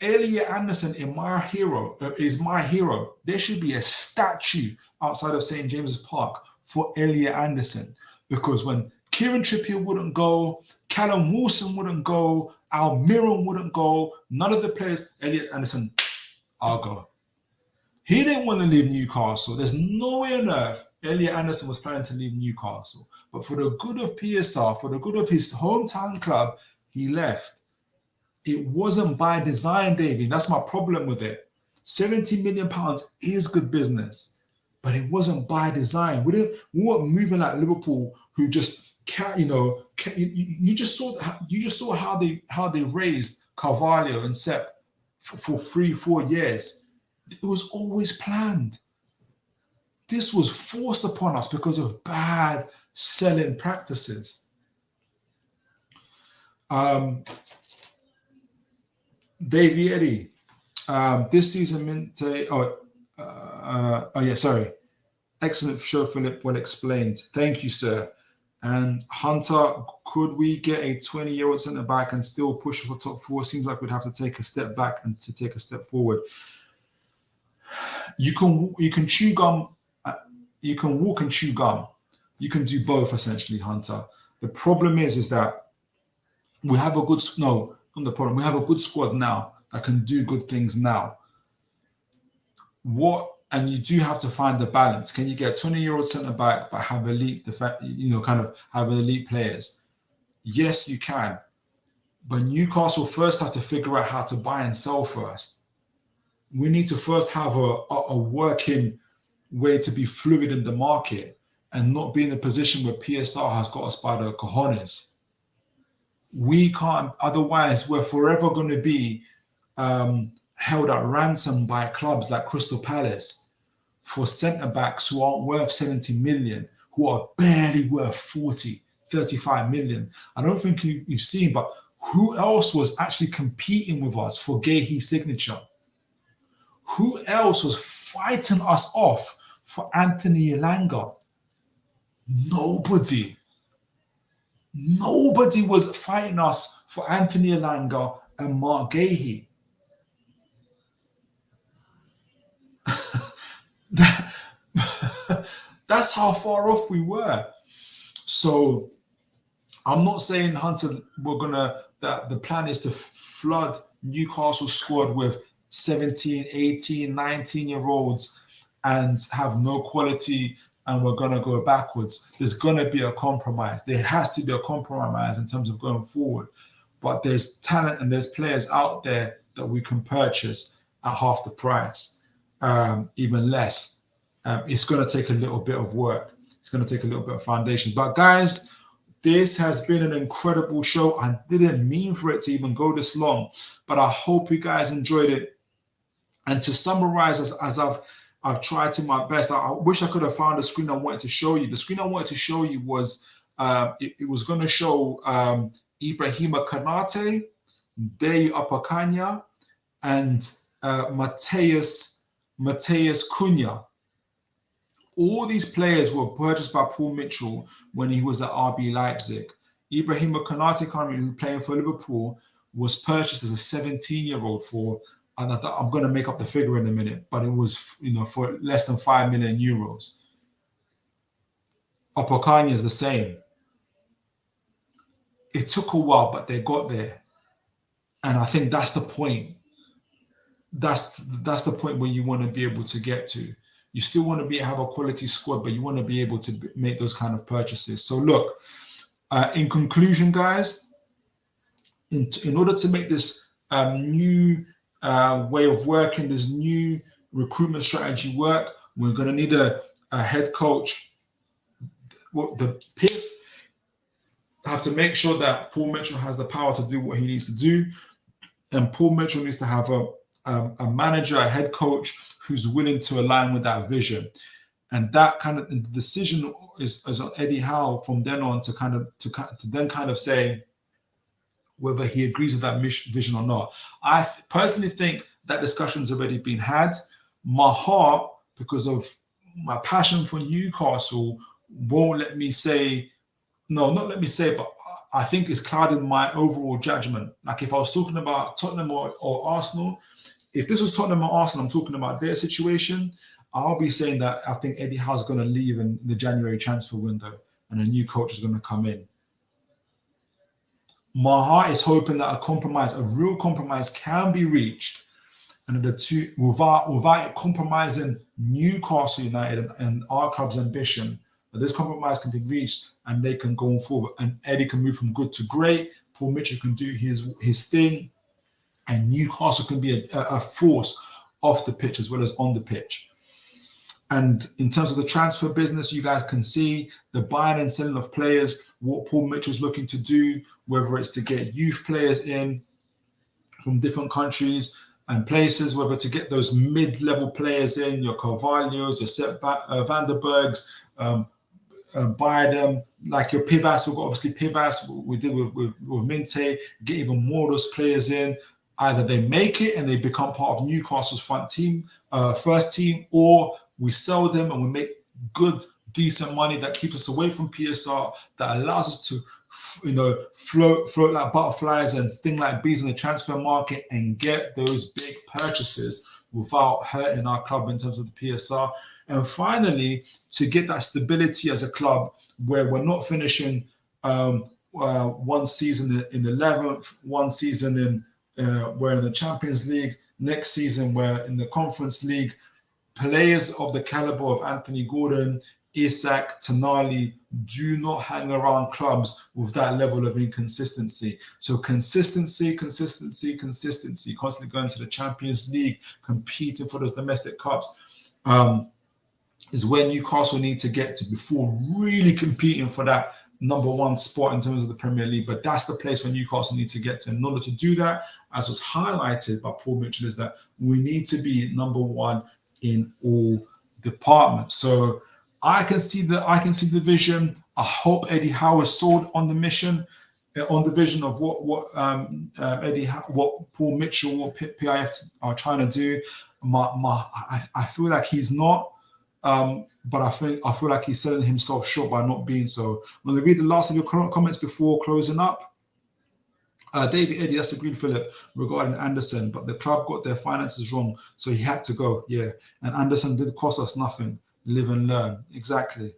Elliot Anderson is my hero. There should be a statue outside of St. James's Park for Elliot Anderson, because when Kieran Trippier wouldn't go, Callum Wilson wouldn't go, Almiron wouldn't go, none of the players, Elliot Anderson, I'll go. He didn't want to leave Newcastle. There's no way on earth Elliot Anderson was planning to leave Newcastle. But for the good of PSR, for the good of his hometown club, he left. It wasn't by design, David. That's my problem with it. £70 million is good business, but it wasn't by design. We weren't moving like Liverpool, who just you just saw how they raised Carvalho and Sepp for 3-4 years. It was always planned. This was forced upon us because of bad selling practices. Davey Eddie, this season, excellent show, Philip, well explained. Thank you, sir. And Hunter, could we get a 20-year-old centre back and still push for top 4? Seems like we'd have to take a step back and to take a step forward. You can chew gum. You can walk and chew gum. You can do both, essentially, Hunter. The problem is that we have a good we have a good squad now that can do good things now. And you do have to find the balance. Can you get a 20-year-old centre back but have elite, have elite players? Yes, you can. But Newcastle first have to figure out how to buy and sell first. We need to first have a working way to be fluid in the market and not be in a position where PSR has got us by the cojones. We can't, otherwise we're forever going to be held at ransom by clubs like Crystal Palace for centre-backs who aren't worth 70 million, who are barely worth 40, 35 million. I don't think you've seen, but who else was actually competing with us for Guehi's signature? Who else was fighting us off for Anthony Elanga? Nobody. Nobody was fighting us for Anthony Elanga and Mark Guehi. That's how far off we were. So I'm not saying, Hunter, that the plan is to flood Newcastle squad with 17, 18, 19-year-olds and have no quality, and we're going to go backwards. There's going to be a compromise. There has to be a compromise in terms of going forward. But there's talent and there's players out there that we can purchase at half the price, even less. It's going to take a little bit of work. It's going to take a little bit of foundation. But guys, this has been an incredible show. I didn't mean for it to even go this long, but I hope you guys enjoyed it. And to summarize, as I've tried to my best, I wish I could have found the screen I wanted to show you. The screen I wanted to show you was, it was going to show Ibrahima Konate, Dey Apakanya, and Mateus Cunha. All these players were purchased by Paul Mitchell when he was at RB Leipzig. Ibrahima Konate, currently playing for Liverpool, was purchased as a 17-year-old for, and I'm going to make up the figure in a minute, but it was, for less than 5 million euros. Apokanya is the same. It took a while, but they got there. And I think that's the point. that's the point where you want to be able to get to. You still want to have a quality squad, but you want to be able to make those kind of purchases. So look, in conclusion, guys, in order to make this new way of working, this new recruitment strategy work, we're going to need a head coach. The PIF have to make sure that Paul Mitchell has the power to do what he needs to do, and Paul Mitchell needs to have a manager, a head coach who's willing to align with that vision. And that kind of the decision is on Eddie Howe from then on to then kind of say whether he agrees with that vision or not. I personally think that discussion's already been had. My heart, because of my passion for Newcastle, won't let me say, no, not let me say, but I think it's clouded my overall judgment. Like if I was talking about Tottenham or Arsenal, if this was Tottenham or Arsenal, I'm talking about their situation, I'll be saying that I think Eddie Howe's going to leave in the January transfer window and a new coach is going to come in. My heart is hoping that a real compromise can be reached, and the two without compromising Newcastle United and our club's ambition, that this compromise can be reached and they can go forward. And Eddie can move from good to great. Paul Mitchell can do his thing, and Newcastle can be a force off the pitch as well as on the pitch. And in terms of the transfer business, you guys can see the buying and selling of players, what Paul Mitchell's looking to do, whether it's to get youth players in from different countries and places, whether to get those mid-level players in, your Carvalhos, your Sepp Vandenbergs, buy them, like your Pivas. We've got obviously Pivas, we did with Minte, get even more of those players in. Either they make it and they become part of Newcastle's first team, or we sell them and we make good, decent money that keeps us away from PSR, that allows us to, float like butterflies and sting like bees in the transfer market and get those big purchases without hurting our club in terms of the PSR. And finally, to get that stability as a club where we're not finishing one season in 11th, one season we're in the Champions League, next season we're in the Conference League. Players of the caliber of Anthony Gordon, Isak, Tonali do not hang around clubs with that level of inconsistency. So consistency, constantly going to the Champions League, competing for those domestic cups, is where Newcastle need to get to before really competing for that number one spot in terms of the Premier League. But that's the place where Newcastle need to get to. In order to do that, as was highlighted by Paul Mitchell, is that we need to be number one in all departments. So I can see the vision. I hope Eddie Howe is sold on the mission, on the vision of what Paul Mitchell, what PIF are trying to do. I feel like he's not, but I feel like he's selling himself short by not being so. When I read the last of your comments before closing up, David Eddie, that's agreed, Philip, regarding Anderson, but the club got their finances wrong, so he had to go. Yeah, and Anderson did cost us nothing. Live and learn. Exactly.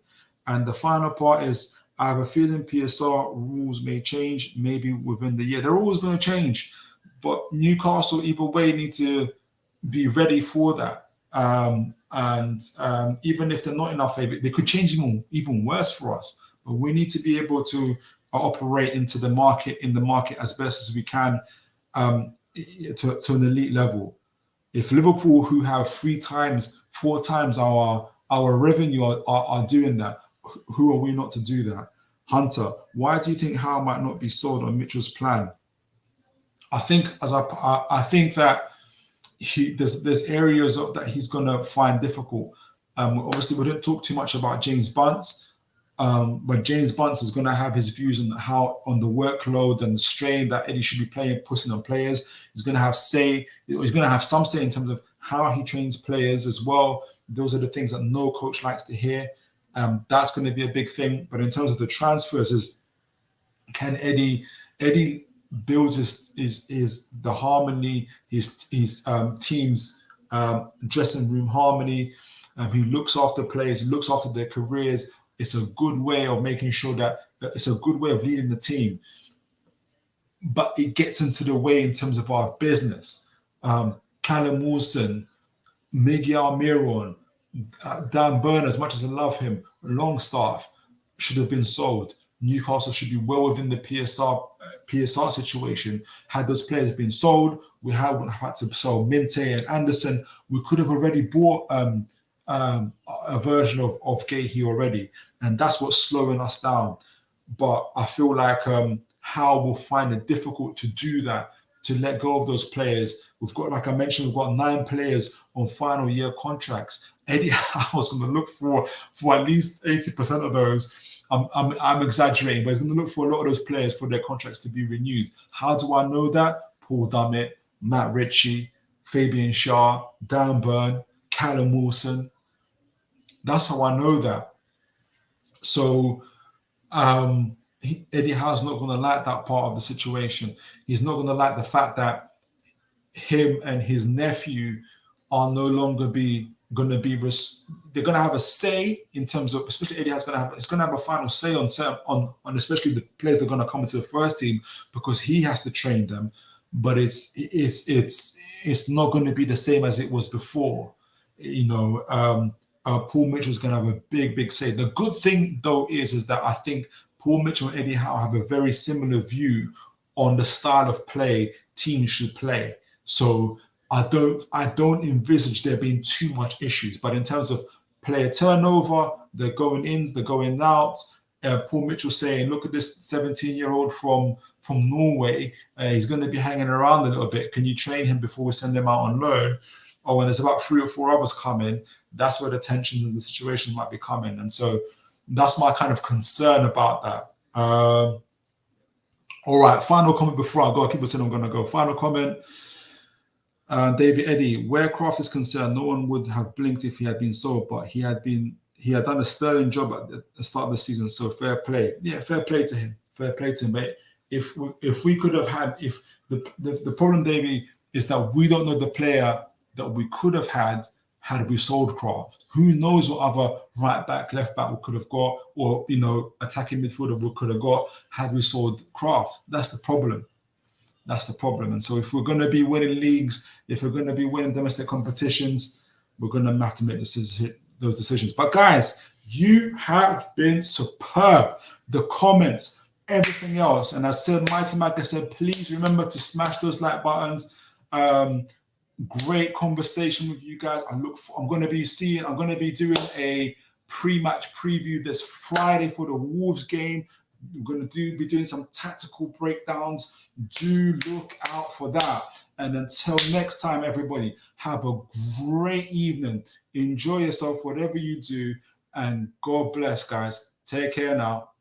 And the final part is, I have a feeling PSR rules may change maybe within the year. They're always going to change, but Newcastle either way need to be ready for that. And even if they're not in our favor, they could change even worse for us. But we need to be able to operate in the market as best as we can to an elite level. If Liverpool, who have 4 times our revenue, are doing that, who are we not to do that? Hunter, why do you think Howe might not be sold on Mitchell's plan? I think that there's areas that he's going to find difficult. Obviously, we didn't talk too much about James Bunce. But James Bunce is going to have his views on the workload and the strain that Eddie should be putting on players. He's going to have some say in terms of how he trains players as well. Those are the things that no coach likes to hear. That's going to be a big thing. But in terms of the transfers, can Eddie builds his the harmony, his team's dressing room harmony. He looks after players. He looks after their careers. It's a good way of making sure that it's a good way of leading the team. But it gets into the way in terms of our business. Callum Wilson, Miguel Almiron, Dan Burn, as much as I love him, Longstaff should have been sold. Newcastle should be well within the PSR situation. Had those players been sold, we wouldn't have had to sell Minte and Anderson. We could have already bought a version of Guehi already, and that's what's slowing us down. But I feel like Howe will find it difficult to do that, to let go of those players. We've got, like I mentioned, we've got 9 players on final year contracts. Eddie Howe's going to look for at least 80% of those. I'm exaggerating, but he's going to look for a lot of those players for their contracts to be renewed. How do I know that? Paul Dummett, Matt Ritchie, Fabian Schär, Dan Burn, Callum Wilson. That's how I know that. So Eddie Howe's not going to like that part of the situation. He's not going to like the fact that him and his nephew are no longer they're going to have a say in terms of, especially Eddie Howe's going to have a final say on especially the players that are going to come into the first team, because he has to train them. But it's not going to be the same as it was before. Paul Mitchell's going to have a big say. The good thing though is that I think Paul Mitchell and Eddie Howe have a very similar view on the style of play teams should play. So I don't envisage there being too much issues. But in terms of player turnover, the going ins, the going outs, Paul Mitchell saying, look at this 17-year-old from Norway. He's going to be hanging around a little bit. Can you train him before we send him out on loan? Or when there's about 3 or 4 others coming, that's where the tensions and the situation might be coming. And so that's my kind of concern about that. All right, final comment before I go. People saying I'm going to go. Final comment. David Eddy, where Kraft is concerned, no one would have blinked if he had been sold, but he had done a sterling job at the start of the season. So fair play. Yeah, fair play to him. Fair play to him. But if we could have had, if the problem, David, is that we don't know the player that we could have had we sold Kraft. Who knows what other right back, left back we could have got, or attacking midfielder we could have got had we sold Kraft. That's the problem. That's the problem. And so if we're going to be winning leagues, if we're going to be winning domestic competitions, we're going to have to make those decisions. But guys, you have been superb. The comments, everything else. And as said, Mighty Mac, I said, please remember to smash those like buttons. Great conversation with you guys. I'm going to be doing a pre-match preview this Friday for the Wolves game. We're going to be doing some tactical breakdowns. Do look out for that. And until next time, everybody, have a great evening. Enjoy yourself, whatever you do. And God bless, guys. Take care now.